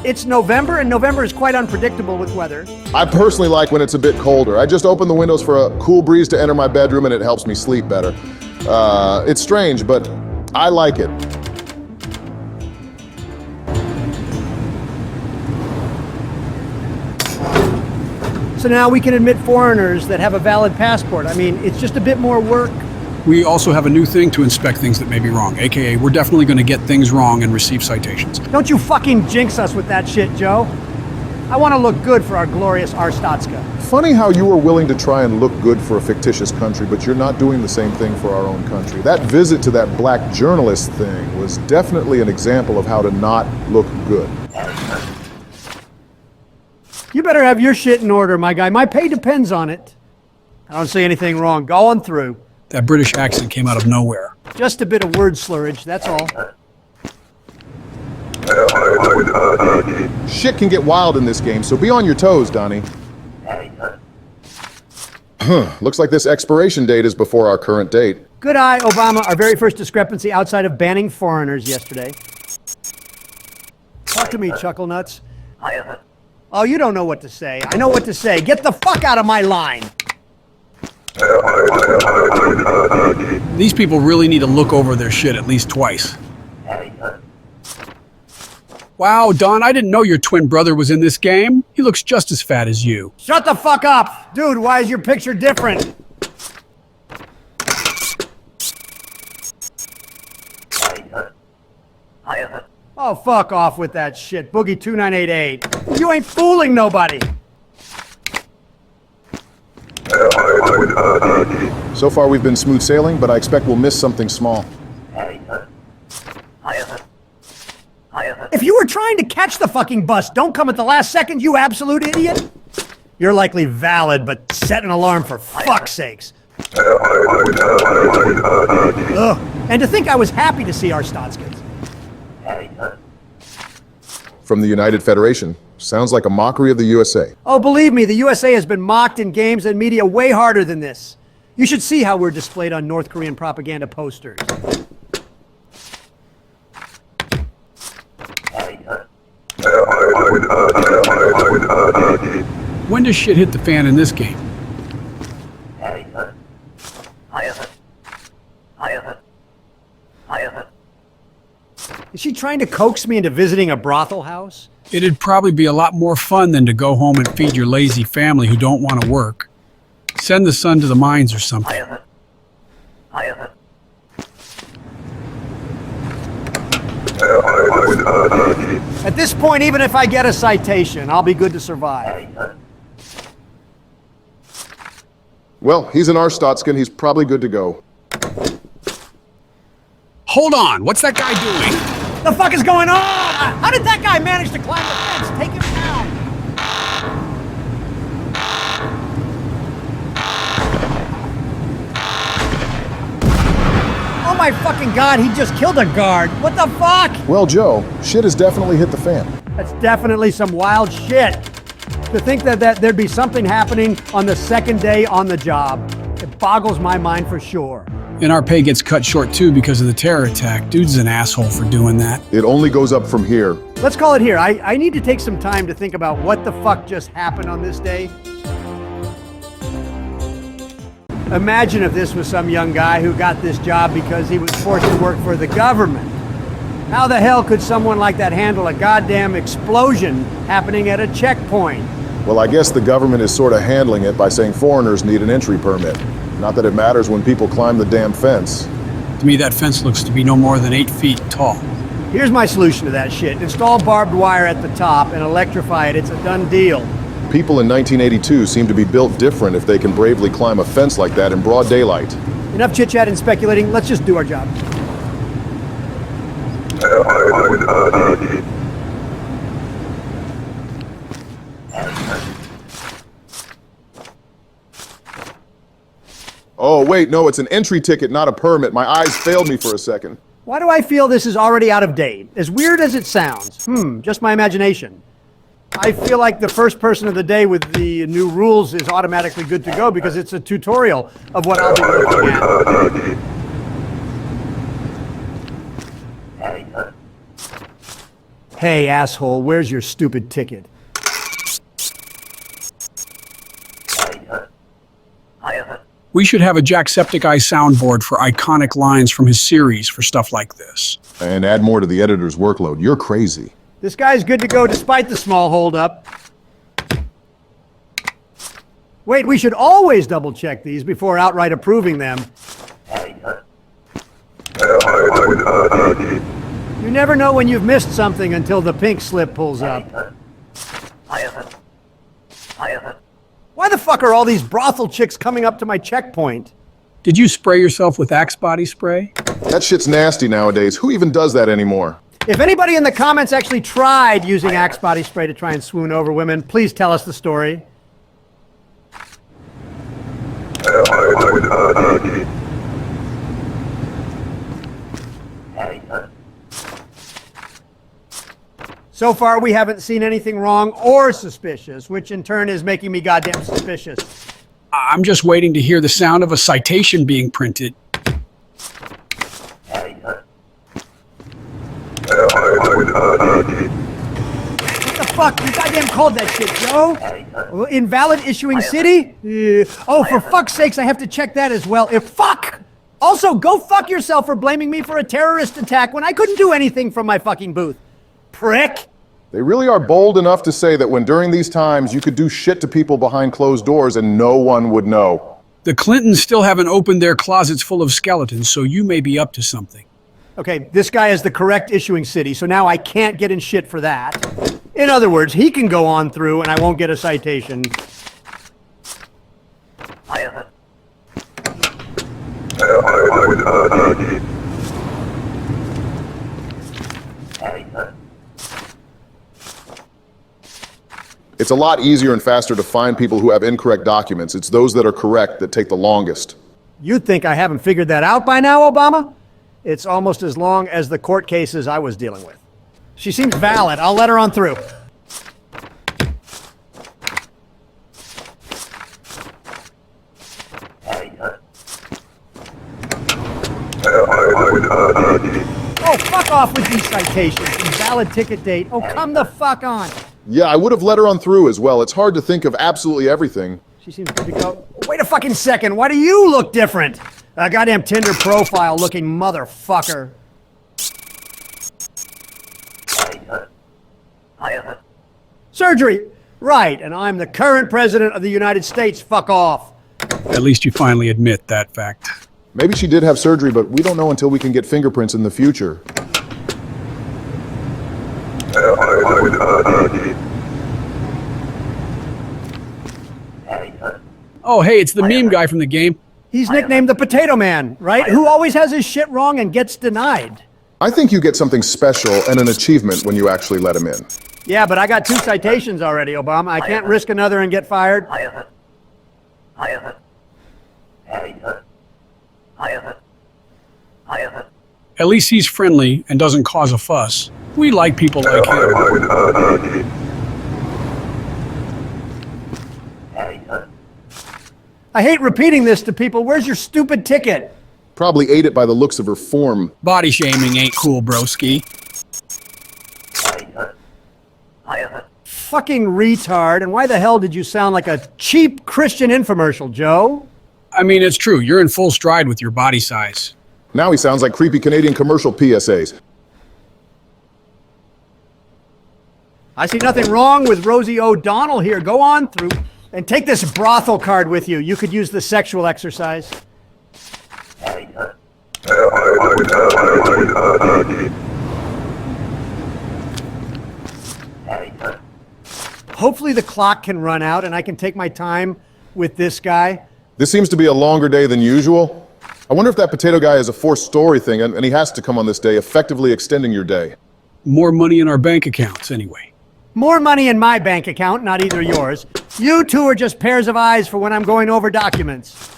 it's November, and November is quite unpredictable with weather. I personally like when it's a bit colder. I just open the windows for a cool breeze to enter my bedroom and it helps me sleep better. It's strange, but I like it. So now we can admit foreigners that have a valid passport. I mean, it's just a bit more work. We also have a new thing to inspect things that may be wrong, aka we're definitely going to get things wrong and receive citations. Don't you fucking jinx us with that shit, Joe. I want to look good for our glorious Arstatska. Funny how you were willing to try and look good for a fictitious country, but you're not doing the same thing for our own country. That visit to that black journalist thing was definitely an example of how to not look good. You better have your shit in order, my guy. My pay depends on it. I don't see anything wrong. Go on through. That British accent came out of nowhere. Just a bit of word slurage, that's all. Shit can get wild in this game, so be on your toes, Donnie. Looks like this expiration date is before our current date. Good eye, Obama. Our very first discrepancy outside of banning foreigners yesterday. Talk to me, chuckle nuts. Oh, you don't know what to say. I know what to say. Get the fuck out of my line. These people really need to look over their shit at least twice. Wow, Don, I didn't know your twin brother was in this game. He looks just as fat as you. Shut the fuck up! Dude, why is your picture different? Oh, fuck off with that shit. Boogie 2988. You ain't fooling nobody. So far we've been smooth sailing, but I expect we'll miss something small. If you were trying to catch the fucking bus, don't come at the last second, you absolute idiot. You're likely valid, but set an alarm for fuck's sakes. Ugh. And to think I was happy to see our Stotskins. From the United Federation. Sounds like a mockery of the USA. Oh, believe me, the USA has been mocked in games and media way harder than this. You should see how we're displayed on North Korean propaganda posters. When does shit hit the fan in this game? Is she trying to coax me into visiting a brothel house? It'd probably be a lot more fun than to go home and feed your lazy family who don't want to work. Send the son to the mines or something. At this point, even if I get a citation, I'll be good to survive. Well, he's an Arstotskin. He's probably good to go. Hold on, what's that guy doing? The fuck is going on? How did that guy manage to climb the fence? Take him down. Oh my fucking god, he just killed a guard. What the fuck? Well, Joe, shit has definitely hit the fan. That's definitely some wild shit. To think that there'd be something happening on the second day on the job. It boggles my mind for sure. And our pay gets cut short too because of the terror attack. Dude's an asshole for doing that. It only goes up from here. Let's call it here. I need to take some time to think about what the fuck just happened on this day. Imagine if this was some young guy who got this job because he was forced to work for the government. How the hell could someone like that handle a goddamn explosion happening at a checkpoint? Well, I guess the government is sort of handling it by saying foreigners need an entry permit. Not that it matters when people climb the damn fence. To me, that fence looks to be no more than 8 feet tall. Here's my solution to that shit. Install barbed wire at the top and electrify it. It's a done deal. People in 1982 seem to be built different if they can bravely climb a fence like that in broad daylight. Enough chit-chat and speculating. Let's just do our job. Oh, wait, no, it's an entry ticket, not a permit. My eyes failed me for a second. Why do I feel this is already out of date? As weird as it sounds. Just my imagination. I feel like the first person of the day with the new rules is automatically good to go because it's a tutorial of what I'll be looking at. Hey, asshole, where's your stupid ticket? We should have a Jacksepticeye soundboard for iconic lines from his series for stuff like this. And add more to the editor's workload. You're crazy. This guy's good to go despite the small holdup. Wait, we should always double check these before outright approving them. You never know when you've missed something until the pink slip pulls up. Why the fuck are all these brothel chicks coming up to my checkpoint? Did you spray yourself with Axe body spray? That shit's nasty nowadays. Who even does that anymore? If anybody in the comments actually tried using Axe body spray to try and swoon over women, please tell us the story. So far, we haven't seen anything wrong or suspicious, which in turn is making me goddamn suspicious. I'm just waiting to hear the sound of a citation being printed. What the fuck? You goddamn called that shit, Joe? Invalid issuing city? Oh, for fuck's sakes, I have to check that as well. Fuck! Also, go fuck yourself for blaming me for a terrorist attack when I couldn't do anything from my fucking booth. Prick! They really are bold enough to say that when during these times you could do shit to people behind closed doors and no one would know. The Clintons still haven't opened their closets full of skeletons, so you may be up to something. Okay, this guy is the correct issuing city, so now I can't get in shit for that. In other words, he can go on through and I won't get a citation. It's a lot easier and faster to find people who have incorrect documents. It's those that are correct that take the longest. You'd think I haven't figured that out by now, Obama? It's almost as long as the court cases I was dealing with. She seems valid. I'll let her on through. Oh, fuck off with these citations. Invalid ticket date. Oh, come the fuck on. Yeah, I would have let her on through as well. It's hard to think of absolutely everything. She seems good to go. Wait a fucking second. Why do you look different? A goddamn Tinder profile looking motherfucker. Surgery. Right, and I'm the current president of the United States. Fuck off. At least you finally admit that fact. Maybe she did have surgery, but we don't know until we can get fingerprints in the future. Oh, hey, it's the meme guy from the game. He's nicknamed the Potato Man, right? Who always has his shit wrong and gets denied. I think you get something special and an achievement when you actually let him in. Yeah, but I got 2 citations already, Obama. I can't risk another and get fired. At least he's friendly and doesn't cause a fuss. We like people like him. I hate repeating this to people. Where's your stupid ticket? Probably ate it by the looks of her form. Body shaming ain't cool, broski. Fucking retard. And why the hell did you sound like a cheap Christian infomercial, Joe? I mean, it's true. You're in full stride with your body size. Now he sounds like creepy Canadian commercial PSAs. I see nothing wrong with Rosie O'Donnell here. Go on through and take this brothel card with you. You could use the sexual exercise. Hopefully the clock can run out and I can take my time with this guy. This seems to be a longer day than usual. I wonder if that potato guy is a forced story thing and he has to come on this day, effectively extending your day. More money in our bank accounts, anyway. More money in my bank account, not either yours. You two are just pairs of eyes for when I'm going over documents.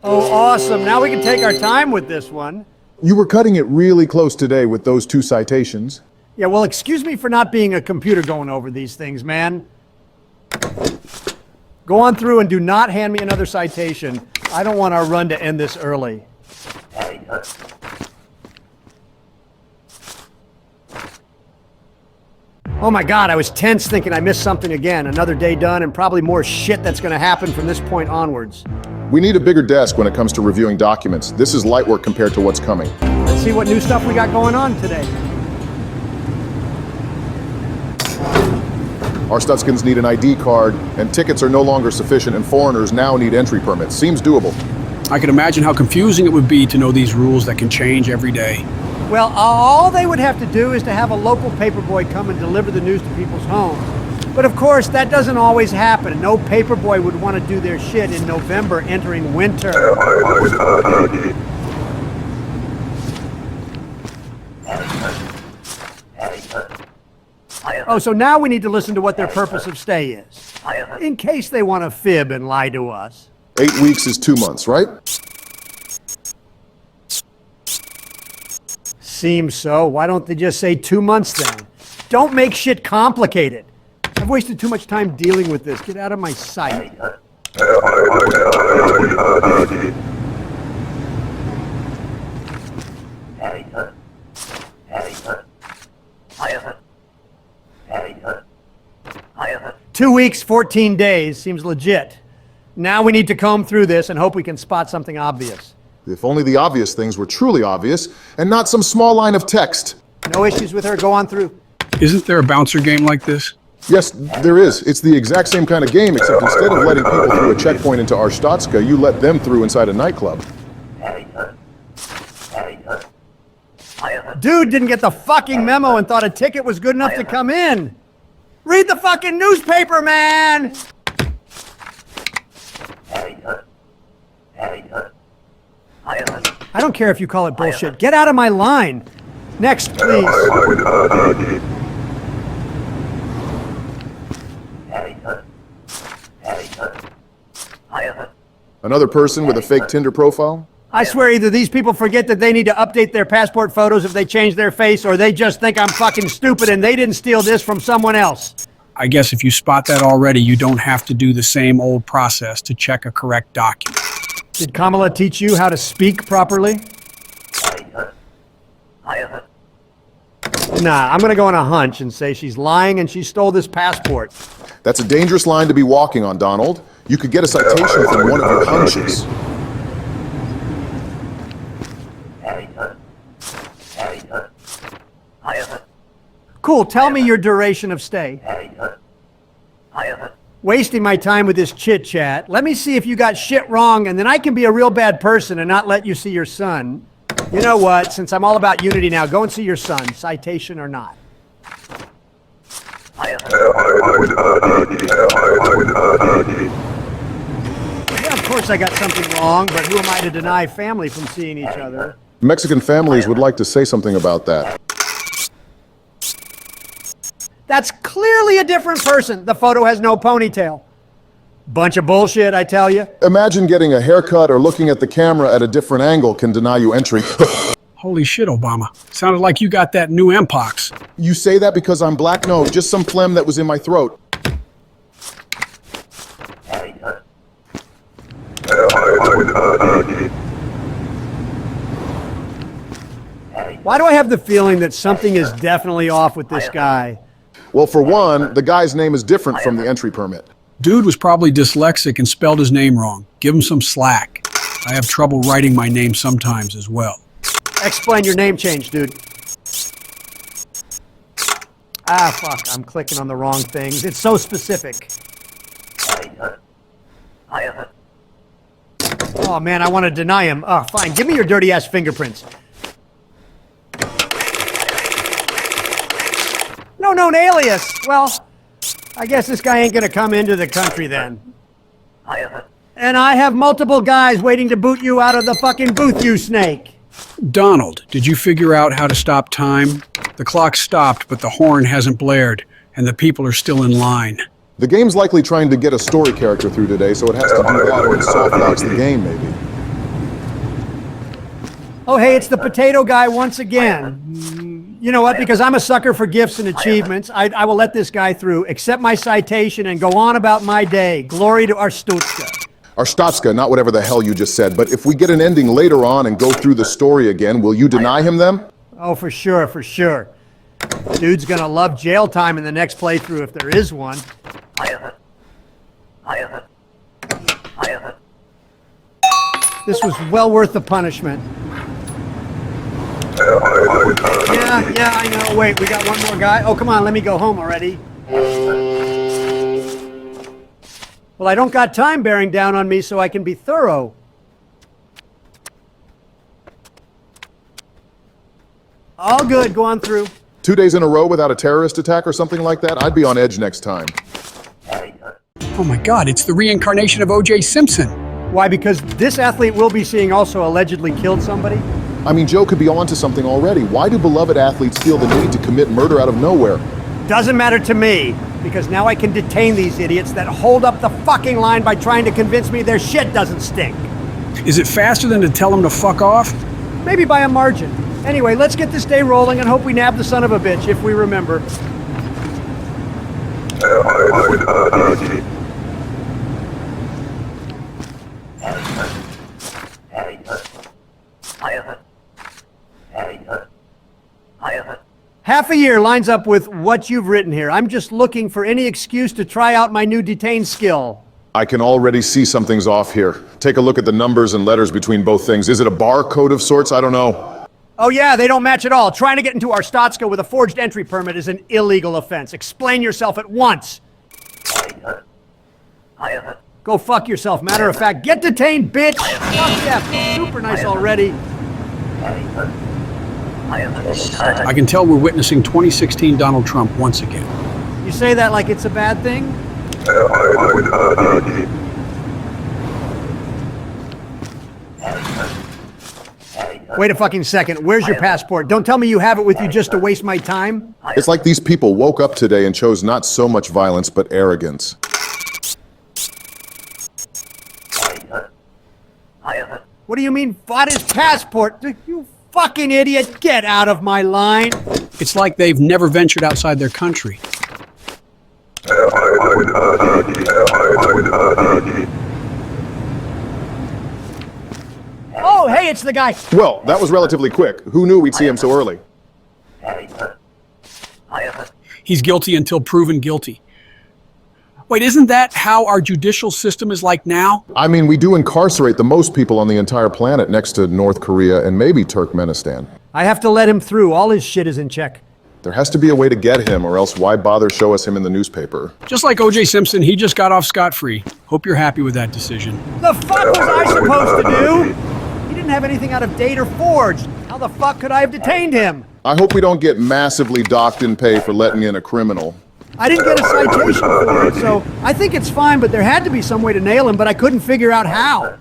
Oh, awesome. Now we can take our time with this one. You were cutting it really close today with those 2 citations. Yeah, well, excuse me for not being a computer going over these things, man. Go on through and do not hand me another citation. I don't want our run to end this early. Oh my God, I was tense thinking I missed something again. Another day done and probably more shit that's going to happen from this point onwards. We need a bigger desk when it comes to reviewing documents. This is light work compared to what's coming. Let's see what new stuff we got going on today. Our Stutskins need an ID card, and tickets are no longer sufficient, and foreigners now need entry permits. Seems doable. I can imagine how confusing it would be to know these rules that can change every day. Well, all they would have to do is to have a local paperboy come and deliver the news to people's homes. But of course, that doesn't always happen. No paperboy would want to do their shit in November entering winter. Oh, so now we need to listen to what their purpose of stay is. In case they want to fib and lie to us. 8 weeks is 2 months, right? Seems so. Why don't they just say 2 months then? Don't make shit complicated. I've wasted too much time dealing with this. Get out of my sight. Two weeks, 14 days seems legit. Now we need to comb through this and hope we can spot something obvious. If only the obvious things were truly obvious, and not some small line of text. No issues with her. Go on through. Isn't there a bouncer game like this? Yes, there is. It's the exact same kind of game, except instead of letting people through a checkpoint into Arstotzka, you let them through inside a nightclub. Dude didn't get the fucking memo and thought a ticket was good enough to come in. Read the fucking newspaper, man! I don't care if you call it bullshit. Get out of my line. Next, please. Another person with a fake Tinder profile? I swear either these people forget that they need to update their passport photos if they change their face, or they just think I'm fucking stupid and they didn't steal this from someone else. I guess if you spot that already, you don't have to do the same old process to check a correct document. Did Kamala teach you how to speak properly? Nah, I'm gonna go on a hunch and say she's lying and she stole this passport. That's a dangerous line to be walking on, Donald. You could get a citation from one of your hunches. Cool, tell me your duration of stay. Wasting my time with this chit-chat. Let me see if you got shit wrong, and then I can be a real bad person and not let you see your son. You know what? Since I'm all about unity now, go and see your son, citation or not. Yeah, of course I got something wrong, but who am I to deny family from seeing each other? Mexican families would like to say something about that. That's clearly a different person. The photo has no ponytail. Bunch of bullshit, I tell you. Imagine getting a haircut or looking at the camera at a different angle can deny you entry. Holy shit, Obama. Sounded like you got that new Mpox. You say that because I'm black? No, just some phlegm that was in my throat. Why do I have the feeling that something is definitely off with this guy? Well, for one, the guy's name is different from the entry permit. Dude was probably dyslexic and spelled his name wrong. Give him some slack. I have trouble writing my name sometimes as well. Explain your name change, dude. Ah, fuck, I'm clicking on the wrong things. It's so specific. Oh, man, I want to deny him. Oh, fine, give me your dirty-ass fingerprints. No known alias. Well, I guess this guy ain't gonna come into the country then. And I have multiple guys waiting to boot you out of the fucking booth, you snake. Donald, did you figure out how to stop time? The clock stopped, but the horn hasn't blared, and the people are still in line. The game's likely trying to get a story character through today, so it has to do that or it soft locks the game, maybe. Oh, hey, it's the potato guy once again. You know what? Because I'm a sucker for gifts and achievements, I will let this guy through, accept my citation, and go on about my day. Glory to Arstutska. Arstotska, not whatever the hell you just said, but if we get an ending later on and go through the story again, will you deny him them? Oh, for sure, for sure. Dude's gonna love jail time in the next playthrough if there is one. This was well worth the punishment. Yeah, I know. Wait, we got one more guy. Oh, come on, let me go home already. Well, I don't got time bearing down on me, so I can be thorough. All good, go on through. 2 days in a row without a terrorist attack or something like that? I'd be on edge next time. Oh my God, it's the reincarnation of O.J. Simpson. Why? Because this athlete we'll be seeing also allegedly killed somebody? I mean, Joe could be onto something already. Why do beloved athletes feel the need to commit murder out of nowhere? Doesn't matter to me, because now I can detain these idiots that hold up the fucking line by trying to convince me their shit doesn't stink. Is it faster than to tell him to fuck off? Maybe by a margin. Anyway, let's get this day rolling and hope we nab the son of a bitch, if we remember. Half a year lines up with what you've written here. I'm just looking for any excuse to try out my new detain skill. I can already see something's off here. Take a look at the numbers and letters between both things. Is it a barcode of sorts? I don't know. Oh yeah, they don't match at all. Trying to get into Arstotska with a forged entry permit is an illegal offense. Explain yourself at once. Go fuck yourself. Matter of fact, get detained, bitch! Fuck yeah, super nice already. I can tell we're witnessing 2016 Donald Trump once again. You say that like it's a bad thing? Wait a fucking second. Where's your passport? Don't tell me you have it with you just to waste my time. It's like these people woke up today and chose not so much violence, but arrogance. What do you mean, fought his passport? You fucking idiot, get out of my line. It's like they've never ventured outside their country. Oh, hey, it's the guy. Well, that was relatively quick. Who knew we'd see him so early? He's guilty until proven guilty. Wait, isn't that how our judicial system is like now? I mean, we do incarcerate the most people on the entire planet next to North Korea and maybe Turkmenistan. I have to let him through. All his shit is in check. There has to be a way to get him, or else why bother show us him in the newspaper? Just like O.J. Simpson, he just got off scot-free. Hope you're happy with that decision. The fuck was I supposed to do? He didn't have anything out of date or forged. How the fuck could I have detained him? I hope we don't get massively docked in pay for letting in a criminal. I didn't get a citation for it, so I think it's fine, but there had to be some way to nail him, but I couldn't figure out how.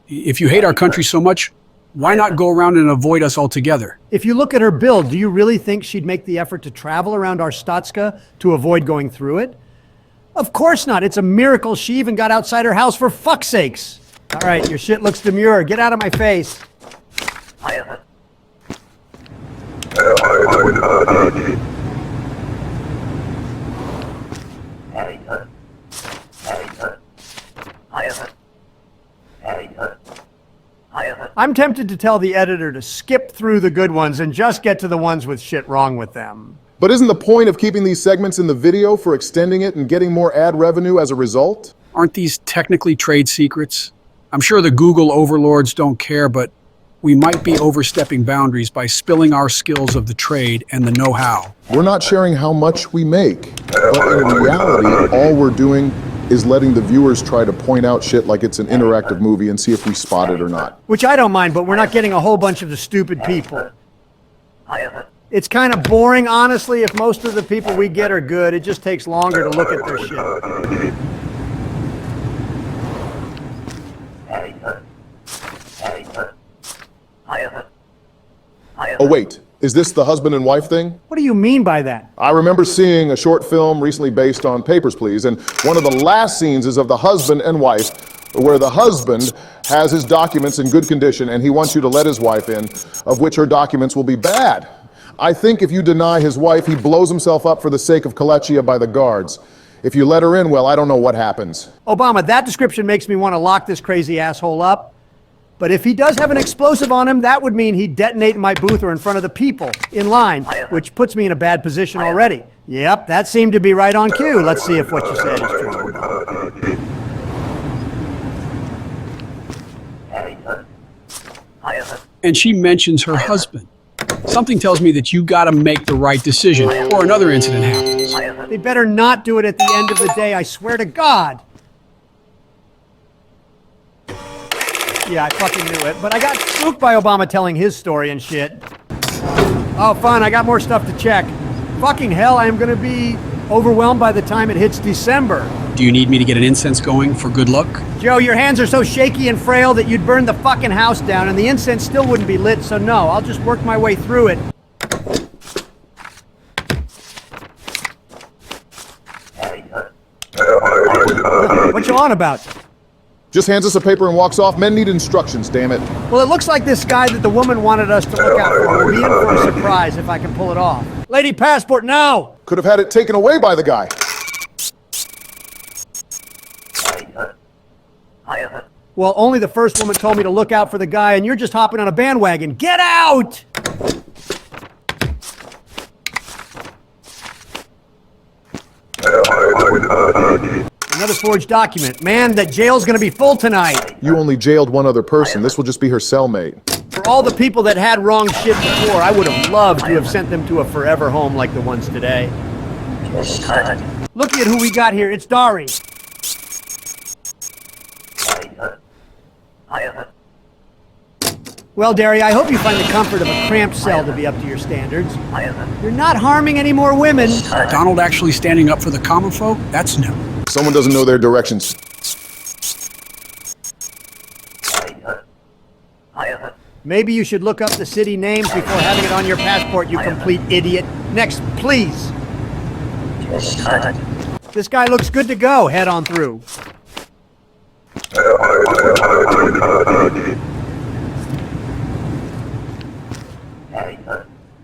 If you hate our country so much, Why not go around and avoid us altogether? If you look at her build, do you really think she'd make the effort to travel around Arstatska to avoid going through it? Of course not. It's a miracle she even got outside her house, for fuck's sakes. All right, your shit looks demure. Get out of my face. I'm tempted to tell the editor to skip through the good ones and just get to the ones with shit wrong with them. But isn't the point of keeping these segments in the video for extending it and getting more ad revenue as a result? Aren't these technically trade secrets? I'm sure the Google overlords don't care, but we might be overstepping boundaries by spilling our skills of the trade and the know-how. We're not sharing how much we make, but in reality, all we're doing is letting the viewers try to point out shit like it's an interactive movie and see if we spot it or not. Which I don't mind, but we're not getting a whole bunch of the stupid people. It's kind of boring, honestly, if most of the people we get are good. It just takes longer to look at their shit. Oh wait, is this the husband and wife thing? What do you mean by that? I remember seeing a short film recently based on Papers, Please, and one of the last scenes is of the husband and wife, where the husband has his documents in good condition and he wants you to let his wife in, of which her documents will be bad. I think if you deny his wife, he blows himself up for the sake of Kalechia by the guards. If you let her in, well, I don't know what happens. Obama, that description makes me want to lock this crazy asshole up. But if he does have an explosive on him, that would mean he'd detonate in my booth or in front of the people in line, which puts me in a bad position already. Yep, that seemed to be right on cue. Let's see if what you said is true. And she mentions her husband. Something tells me that you gotta make the right decision, or another incident happens. They better not do it at the end of the day, I swear to God. Yeah, I fucking knew it, but I got spooked by Obama telling his story and shit. Oh, fun, I got more stuff to check. Fucking hell, I am gonna be overwhelmed by the time it hits December. Do you need me to get an incense going for good luck? Joe, your hands are so shaky and frail that you'd burn the fucking house down and the incense still wouldn't be lit, so no, I'll just work my way through it. What you on about? Just hands us a paper and walks off. Men need instructions, damn it. Well, it looks like this guy that the woman wanted us to look out for will be in for a surprise if I can pull it off. Lady passport, now! Could have had it taken away by the guy. Well, only the first woman told me to look out for the guy, and you're just hopping on a bandwagon. Get out! Another forged document. Man, that jail's gonna be full tonight. You only jailed one other person. This will just be her cellmate. For all the people that had wrong shit before, I would have loved to have sent them to a forever home like the ones today. Look at who we got here. It's Dari. Well, Dari, I hope you find the comfort of a cramped cell to be up to your standards. You're not harming any more women. Donald actually standing up for the common folk? That's new. Someone doesn't know their directions. Maybe you should look up the city names before having it on your passport, you complete idiot. Next, please. This guy looks good to go. Head on through.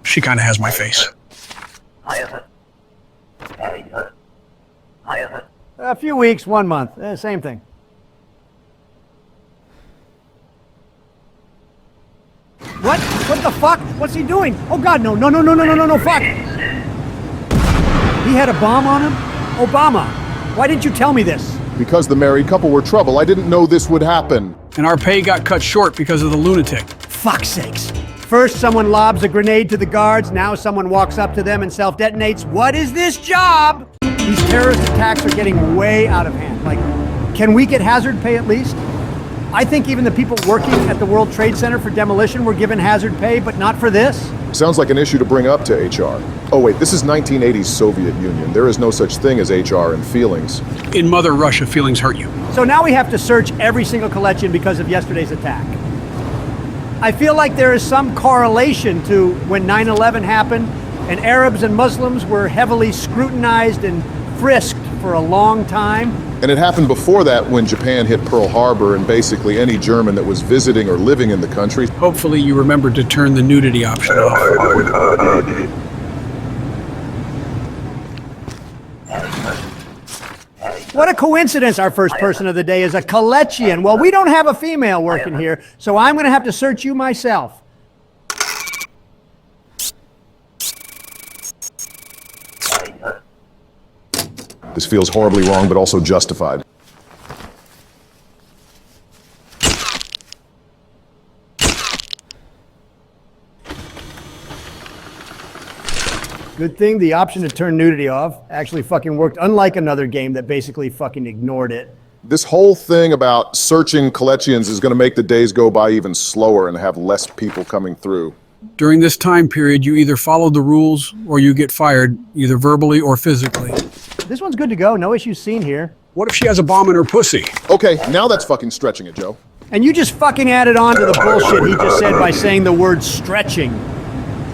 She kind of has my face. A few weeks, 1 month. Same thing. What? What the fuck? What's he doing? Oh God, no, no, no, no, no, no, no, no, fuck! He had a bomb on him? Obama, why didn't you tell me this? Because the married couple were trouble, I didn't know this would happen. And our pay got cut short because of the lunatic. Fuck's sakes. First someone lobs a grenade to the guards, now someone walks up to them and self-detonates. What is this job? These terrorist attacks are getting way out of hand. Like, can we get hazard pay at least? I think even the people working at the World Trade Center for demolition were given hazard pay, but not for this. Sounds like an issue to bring up to HR. Oh wait, this is 1980s Soviet Union. There is no such thing as HR and feelings. In Mother Russia, feelings hurt you. So now we have to search every single Kalechian because of yesterday's attack. I feel like there is some correlation to when 9/11 happened and Arabs and Muslims were heavily scrutinized and frisked for a long time. And it happened before that when Japan hit Pearl Harbor and basically any German that was visiting or living in the country. Hopefully you remembered to turn the nudity option off. What a coincidence our first person of the day is a Kalechian. Well, we don't have a female working here, so I'm going to have to search you myself. This feels horribly wrong, but also justified. Good thing the option to turn nudity off actually fucking worked, unlike another game that basically fucking ignored it. This whole thing about searching Kalechians is going to make the days go by even slower and have less people coming through. During this time period, you either follow the rules or you get fired, either verbally or physically. This one's good to go. No issues seen here. What if she has a bomb in her pussy? Okay, now that's fucking stretching it, Joe. And you just fucking added on to the bullshit he just said by saying the word stretching.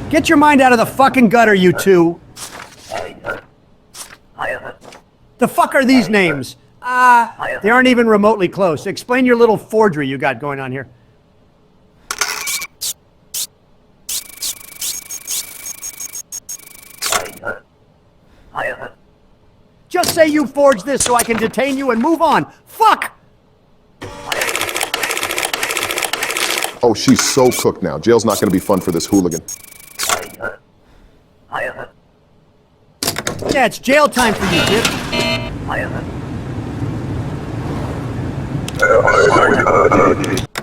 Get your mind out of the fucking gutter, you two. The fuck are these names? They aren't even remotely close. Explain your little forgery you got going on here. Just say you forged this so I can detain you and move on. Fuck! Oh, she's so cooked now. Jail's not going to be fun for this hooligan. Yeah, it's jail time for you, kid.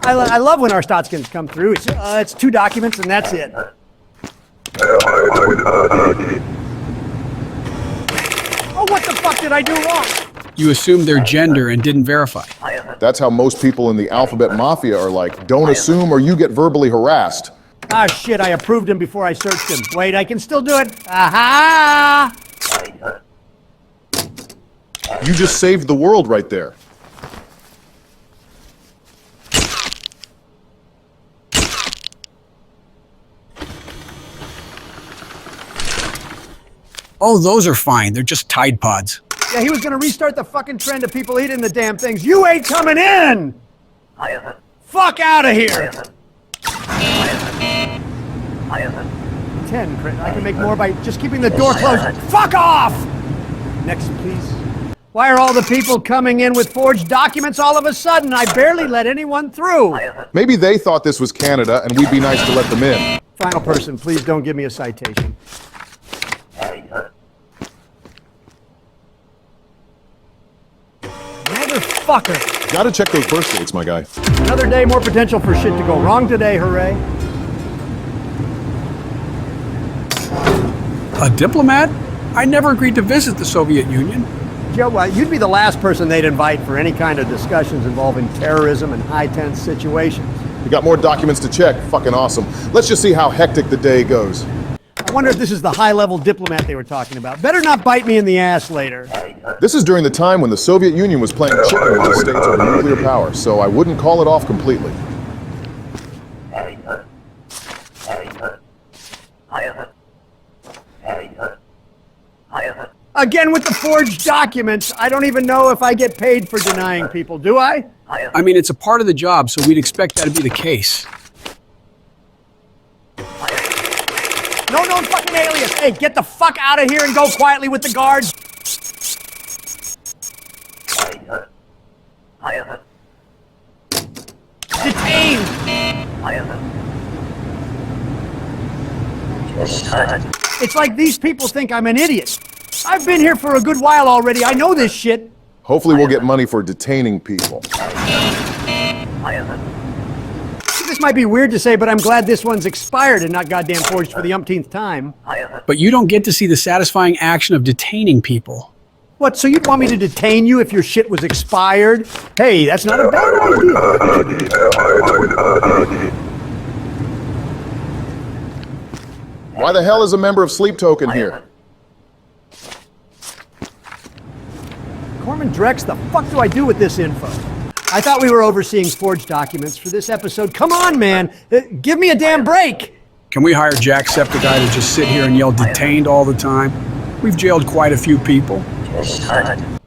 I love when our Stotskins come through. It's 2 documents and that's it. Oh, what the fuck did I do wrong? You assumed their gender and didn't verify. That's how most people in the alphabet mafia are like. Don't assume or you get verbally harassed. Ah, shit, I approved him before I searched him. Wait, I can still do it. Aha! You just saved the world right there. Oh, those are fine. They're just Tide Pods. Yeah, he was gonna restart the fucking trend of people eating the damn things. You ain't coming in! Fuck out of here! 10 crit. I can make more by just keeping the door closed. Fuck off! Next, please. Why are all the people coming in with forged documents all of a sudden? I barely let anyone through. Maybe they thought this was Canada and we'd be nice to let them in. Final person, please don't give me a citation. Motherfucker. Gotta check those birth dates, my guy. Another day, more potential for shit to go wrong today, hooray. A diplomat? I never agreed to visit the Soviet Union. Joe, you'd be the last person they'd invite for any kind of discussions involving terrorism and high-tense situations. We got more documents to check. Fucking awesome. Let's just see how hectic the day goes. I wonder if this is the high-level diplomat they were talking about. Better not bite me in the ass later. This is during the time when the Soviet Union was playing chicken with the states over nuclear power, so I wouldn't call it off completely. Again with the forged documents. I don't even know if I get paid for denying people, do I? I mean, it's a part of the job, so we'd expect that to be the case. No known fucking alias. Hey, get the fuck out of here and go quietly with the guards. Detained. It's like these people think I'm an idiot. I've been here for a good while already. I know this shit. Hopefully we'll get money for detaining people. This might be weird to say, but I'm glad this one's expired and not goddamn forged for the umpteenth time. But you don't get to see the satisfying action of detaining people. What, so you'd want me to detain you if your shit was expired? Hey, that's not a bad idea. Why the hell is a member of Sleep Token here? Corman Drex, the fuck do I do with this info? I thought we were overseeing forged documents for this episode. Come on, man. Give me a damn break. Can we hire Jacksepticeye to just sit here and yell detained all the time? We've jailed quite a few people.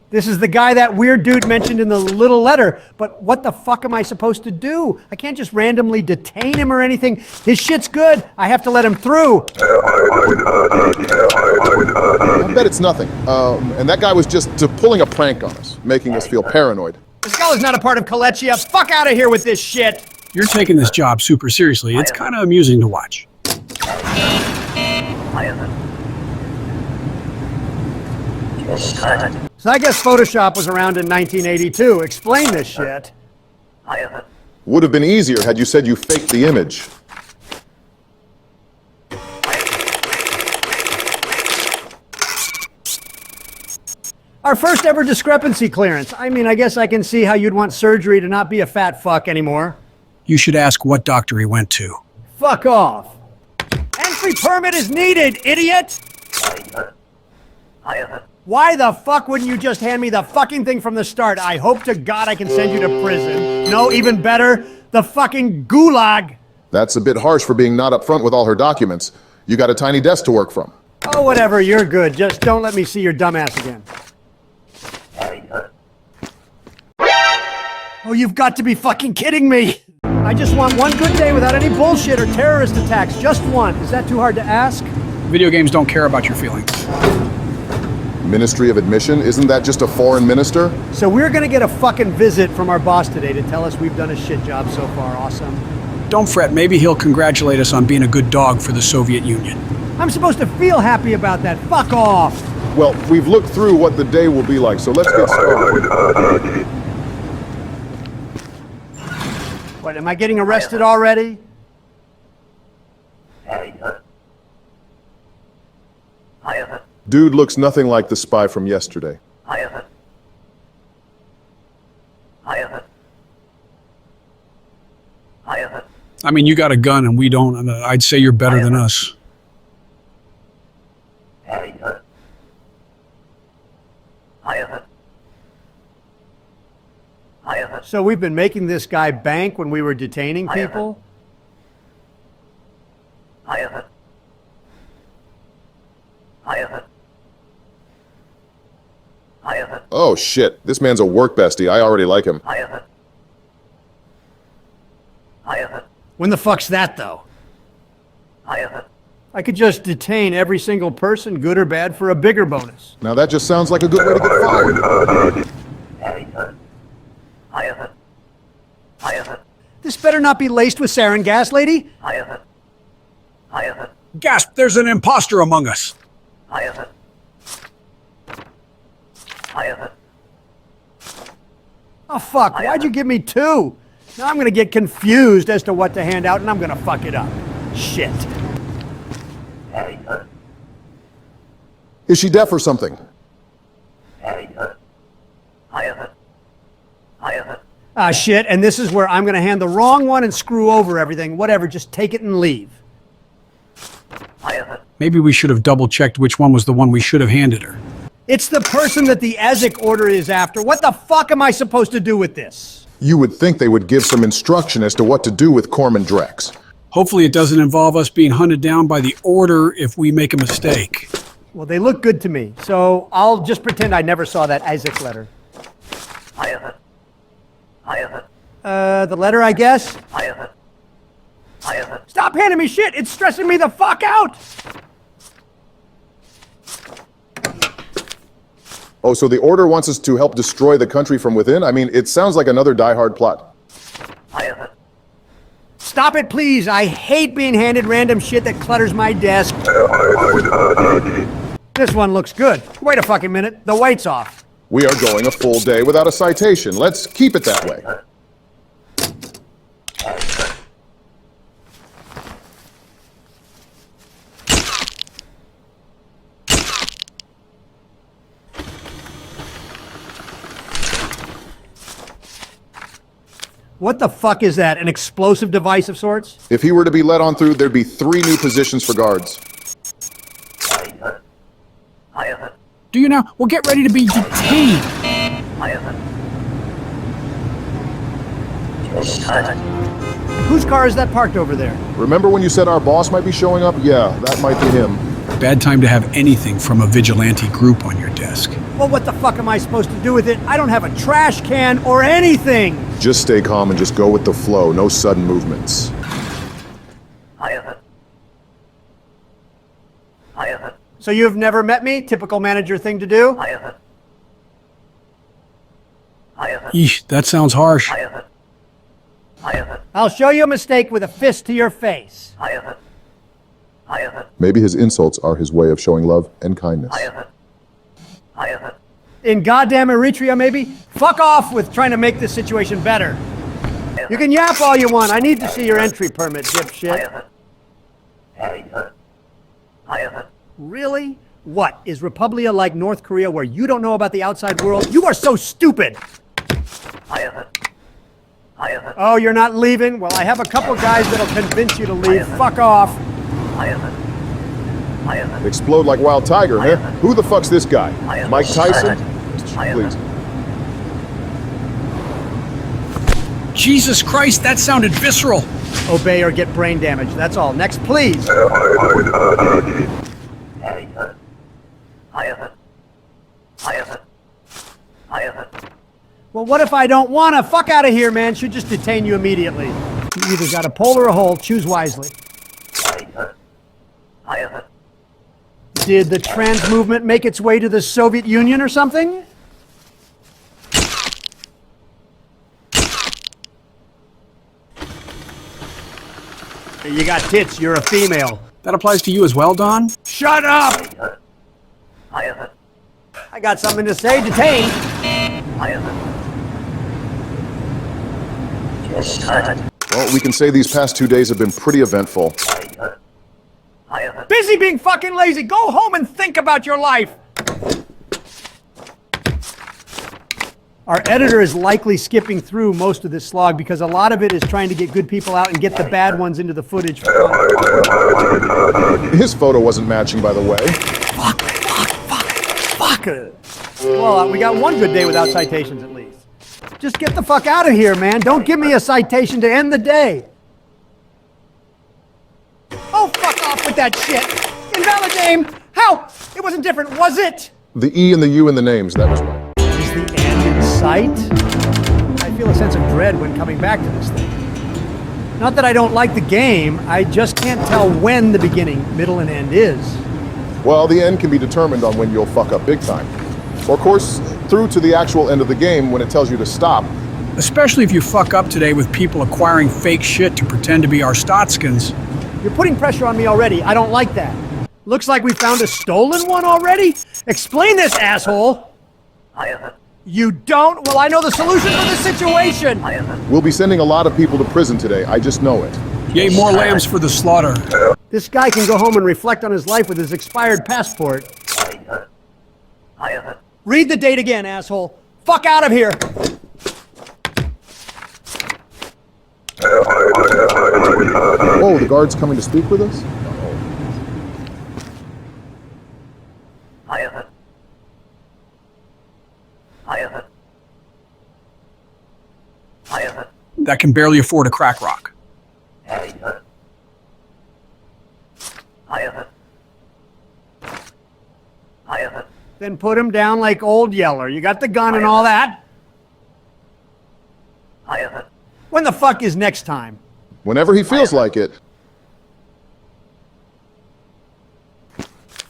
This is the guy that weird dude mentioned in the little letter, but what the fuck am I supposed to do? I can't just randomly detain him or anything. His shit's good. I have to let him through. I bet it's nothing. And that guy was just pulling a prank on us, making us feel paranoid. This guy is not a part of Kolechia. Fuck out of here with this shit. You're taking this job super seriously. It's kind of amusing to watch. So I guess Photoshop was around in 1982. Explain this shit. Would have been easier had you said you faked the image. Our first ever discrepancy clearance. I mean, I guess I can see how you'd want surgery to not be a fat fuck anymore. You should ask what doctor he went to. Fuck off. Entry permit is needed, idiot! Why the fuck wouldn't you just hand me the fucking thing from the start? I hope to God I can send you to prison. No, even better, the fucking gulag. That's a bit harsh for being not upfront with all her documents. You got a tiny desk to work from. Oh, whatever, you're good. Just don't let me see your dumbass again. Oh, you've got to be fucking kidding me! I just want one good day without any bullshit or terrorist attacks. Just one. Is that too hard to ask? Video games don't care about your feelings. Ministry of Admission? Isn't that just a foreign minister? So we're gonna get a fucking visit from our boss today to tell us we've done a shit job so far. Awesome. Don't fret, maybe he'll congratulate us on being a good dog for the Soviet Union. I'm supposed to feel happy about that. Fuck off! Well, we've looked through what the day will be like, so let's get started. What, am I getting arrested already? Dude looks nothing like the spy from yesterday. I mean, you got a gun and we don't, and I'd say you're better than us. So we've been making this guy bank when we were detaining people? Oh shit, this man's a work bestie. I already like him. When the fuck's that, though? I could just detain every single person, good or bad, for a bigger bonus. Now that just sounds like a good way to get fired. This better not be laced with sarin gas, lady. Gasp, there's an imposter among us. Oh, fuck, why'd you give me two? Now I'm gonna get confused as to what to hand out, and I'm gonna fuck it up. Shit. Is she deaf or something? Ah, shit, and this is where I'm gonna hand the wrong one and screw over everything. Whatever, just take it and leave. Maybe we should have double-checked which one was the one we should have handed her. It's the person that the EZIC order is after. What the fuck am I supposed to do with this? You would think they would give some instruction as to what to do with Corman Drex. Hopefully it doesn't involve us being hunted down by the order if we make a mistake. Well, they look good to me, so I'll just pretend I never saw that EZIC letter. The letter, I guess? Stop handing me shit! It's stressing me the fuck out! Oh, so the Order wants us to help destroy the country from within? I mean, it sounds like another Die Hard plot. Stop it, please! I hate being handed random shit that clutters my desk. This one looks good. Wait a fucking minute. The weight's off. We are going a full day without a citation. Let's keep it that way. What the fuck is that? An explosive device of sorts? If he were to be let on through, there'd be 3 new positions for guards. Do you now? Well, get ready to be detained. Whose car is that parked over there? Remember when you said our boss might be showing up? Yeah, that might be him. Bad time to have anything from a vigilante group on your desk. Well, what the fuck am I supposed to do with it? I don't have a trash can or anything! Just stay calm and just go with the flow. No sudden movements. So you've never met me? Typical manager thing to do? Eesh, that sounds harsh. I'll show you a mistake with a fist to your face. Maybe his insults are his way of showing love and kindness. In goddamn Eritrea, maybe? Fuck off with trying to make this situation better. You can yap all you want. I need to see your entry permit, dipshit. Really? What? Is Republia like North Korea where you don't know about the outside world? You are so stupid! Oh, you're not leaving? Well, I have a couple guys that'll convince you to leave. Fuck off. Explode like Wild Tiger, huh? Who the fuck's this guy? Mike Tyson? Please. Jesus Christ, that sounded visceral. Obey or get brain damage. That's all. Next, please. Well, what if I don't want to? Fuck out of here, man. Should just detain you immediately. You either got a pole or a hole. Choose wisely. Did the trans movement make its way to the Soviet Union or something? You got tits. You're a female. That applies to you as well, Don? Shut up! I got something to say. Detain. Well, we can say these past 2 days have been pretty eventful. Busy being fucking lazy. Go home and think about your life. Our editor is likely skipping through most of this slog because a lot of it is trying to get good people out and get the bad ones into the footage. His photo wasn't matching, by the way. Fuck. Well, we got one good day without citations at least. Just get the fuck out of here, man. Don't give me a citation to end the day. Oh, fuck off with that shit. Invalid name. How? It wasn't different, was it? The E and the U in the names, that was right. Is the end in sight? I feel a sense of dread when coming back to this thing. Not that I don't like the game, I just can't tell when the beginning, middle, and end is. Well, the end can be determined on when you'll fuck up big time. Or, of course, through to the actual end of the game when it tells you to stop. Especially if you fuck up today with people acquiring fake shit to pretend to be our Stotskins. You're putting pressure on me already. I don't like that. Looks like we found a stolen one already? Explain this, asshole! You don't? Well, I know the solution for this situation! We'll be sending a lot of people to prison today. I just know it. Yay, more lambs for the slaughter. This guy can go home and reflect on his life with his expired passport. Read the date again, asshole. Fuck out of here! Oh, the guard's coming to speak with us? That can barely afford a crack rock. Then put him down like Old Yeller. You got the gun and all that. When the fuck is next time? Whenever he feels like it.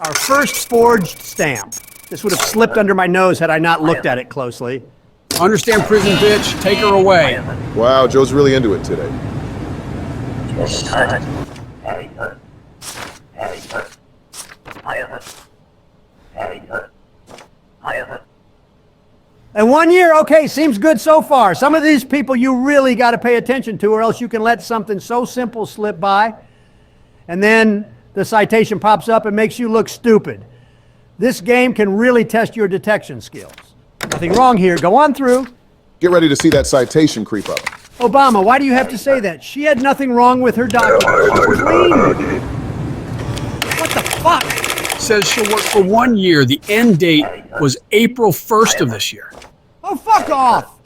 Our first forged stamp. This would have slipped under my nose had I not looked at it closely. Understand prison, bitch. Take her away. Wow, Joe's really into it today. And 1 year, okay, seems good so far. Some of these people you really got to pay attention to, or else you can let something so simple slip by, and then the citation pops up and makes you look stupid. This game can really test your detection skills. Nothing wrong here. Go on through. Get ready to see that citation creep up. Obama, why do you have to say that? She had nothing wrong with her documents. She's clean. What the fuck? Says she'll work for 1 year. The end date was April 1st of this year. Oh, fuck off!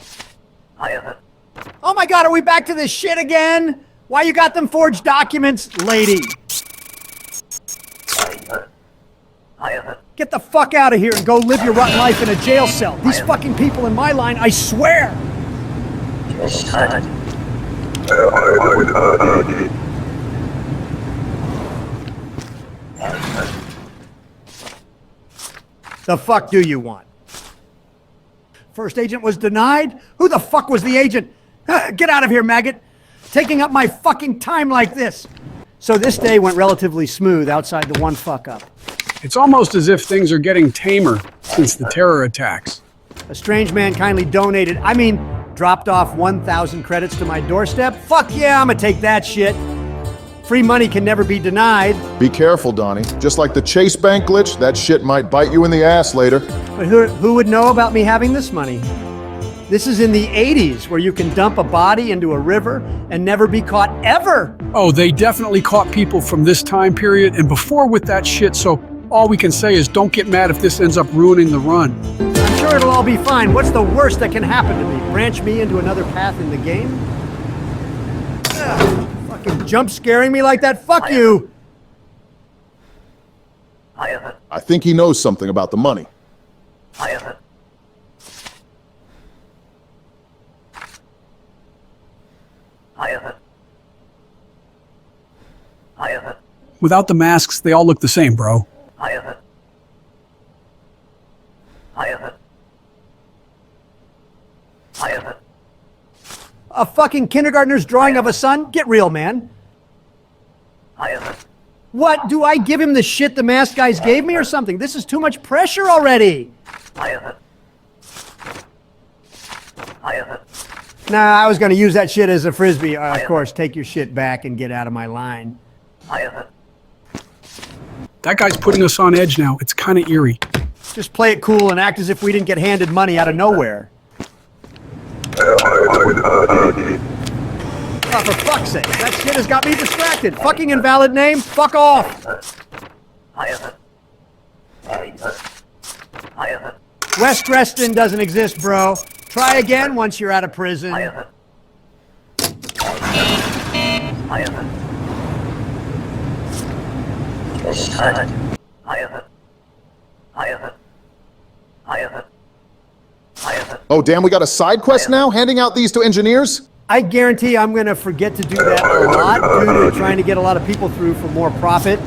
Oh my God, are we back to this shit again? Why you got them forged documents, lady? Get the fuck out of here and go live your rotten life in a jail cell. These fucking people in my line, I swear. The fuck do you want? First agent was denied? Who the fuck was the agent? Get out of here, maggot. Taking up my fucking time like this. So this day went relatively smooth outside the one fuck up. It's almost as if things are getting tamer since the terror attacks. A strange man kindly donated, dropped off 1,000 credits to my doorstep. Fuck yeah, I'ma take that shit. Free money can never be denied. Be careful, Donnie. Just like the Chase Bank glitch, that shit might bite you in the ass later. But who would know about me having this money? This is in the 80s, where you can dump a body into a river and never be caught, ever! Oh, they definitely caught people from this time period and before with that shit, so all we can say is don't get mad if this ends up ruining the run. I'm sure it'll all be fine. What's the worst that can happen to me? Branch me into another path in the game? Ugh, fucking jump scaring me like that? Fuck you! I think he knows something about the money. Without the masks, they all look the same, bro. A fucking kindergartner's drawing of a son? Get real, man. What? Do I give him the shit the masked guys gave me or something? This is too much pressure already. Nah, I was gonna use that shit as a frisbee. Of course, take your shit back and get out of my line. That guy's putting us on edge now. It's kind of eerie. Just play it cool and act as if we didn't get handed money out of nowhere. Oh, for fuck's sake, that shit has got me distracted. Fucking invalid name, fuck off. West Reston doesn't exist, bro. Try again once you're out of prison. Oh, damn, we got a side quest now? Handing out these to engineers? I guarantee I'm going to forget to do that a lot due to trying to get a lot of people through for more profit.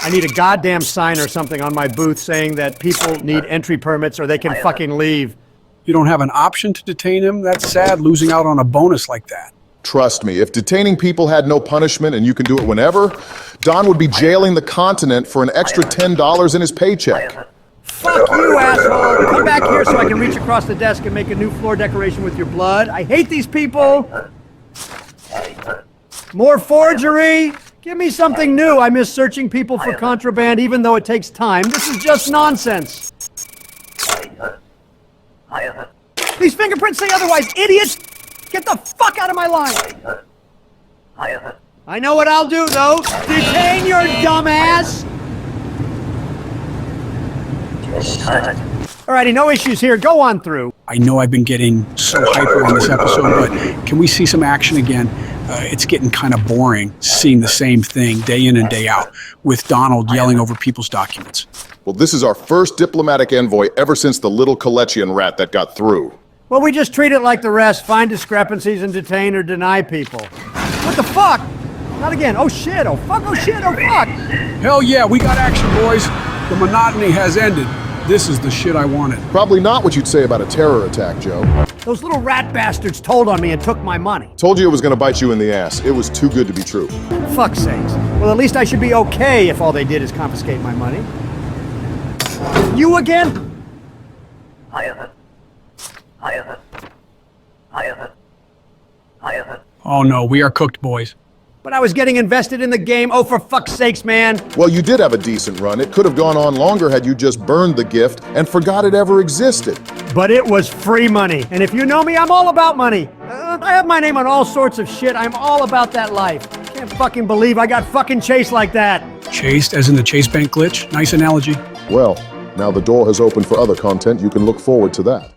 I need a goddamn sign or something on my booth saying that people need entry permits or they can fucking leave. You don't have an option to detain him? That's sad, losing out on a bonus like that. Trust me, if detaining people had no punishment and you can do it whenever, Don would be jailing the continent for an extra $10 in his paycheck. Fuck you, asshole! Come back here so I can reach across the desk and make a new floor decoration with your blood. I hate these people! More forgery! Give me something new. I miss searching people for contraband even though it takes time. This is just nonsense. These fingerprints say otherwise, idiots! Get the fuck out of my line! I know what I'll do, though. Detain your dumbass! Alrighty, no issues here. Go on through. I know I've been getting so hyper on this episode, but can we see some action again? It's getting kind of boring seeing the same thing day in and day out with Donald yelling over people's documents. Well, this is our first diplomatic envoy ever since the little Kalechian rat that got through. Well, we just treat it like the rest. Find discrepancies and detain or deny people. What the fuck? Not again. Oh shit, oh fuck, oh shit, oh fuck! Hell yeah, we got action, boys. The monotony has ended. This is the shit I wanted. Probably not what you'd say about a terror attack, Joe. Those little rat bastards told on me and took my money. Told you it was gonna bite you in the ass. It was too good to be true. Fuck's sakes. Well, at least I should be okay if all they did is confiscate my money. You again? Oh no, we are cooked, boys. But I was getting invested in the game. Oh, for fuck's sakes, man. Well, you did have a decent run. It could have gone on longer had you just burned the gift and forgot it ever existed. But it was free money. And if you know me, I'm all about money. I have my name on all sorts of shit. I'm all about that life. Can't fucking believe I got fucking chased like that. Chased, as in the Chase Bank glitch? Nice analogy. Well, now the door has opened for other content. You can look forward to that.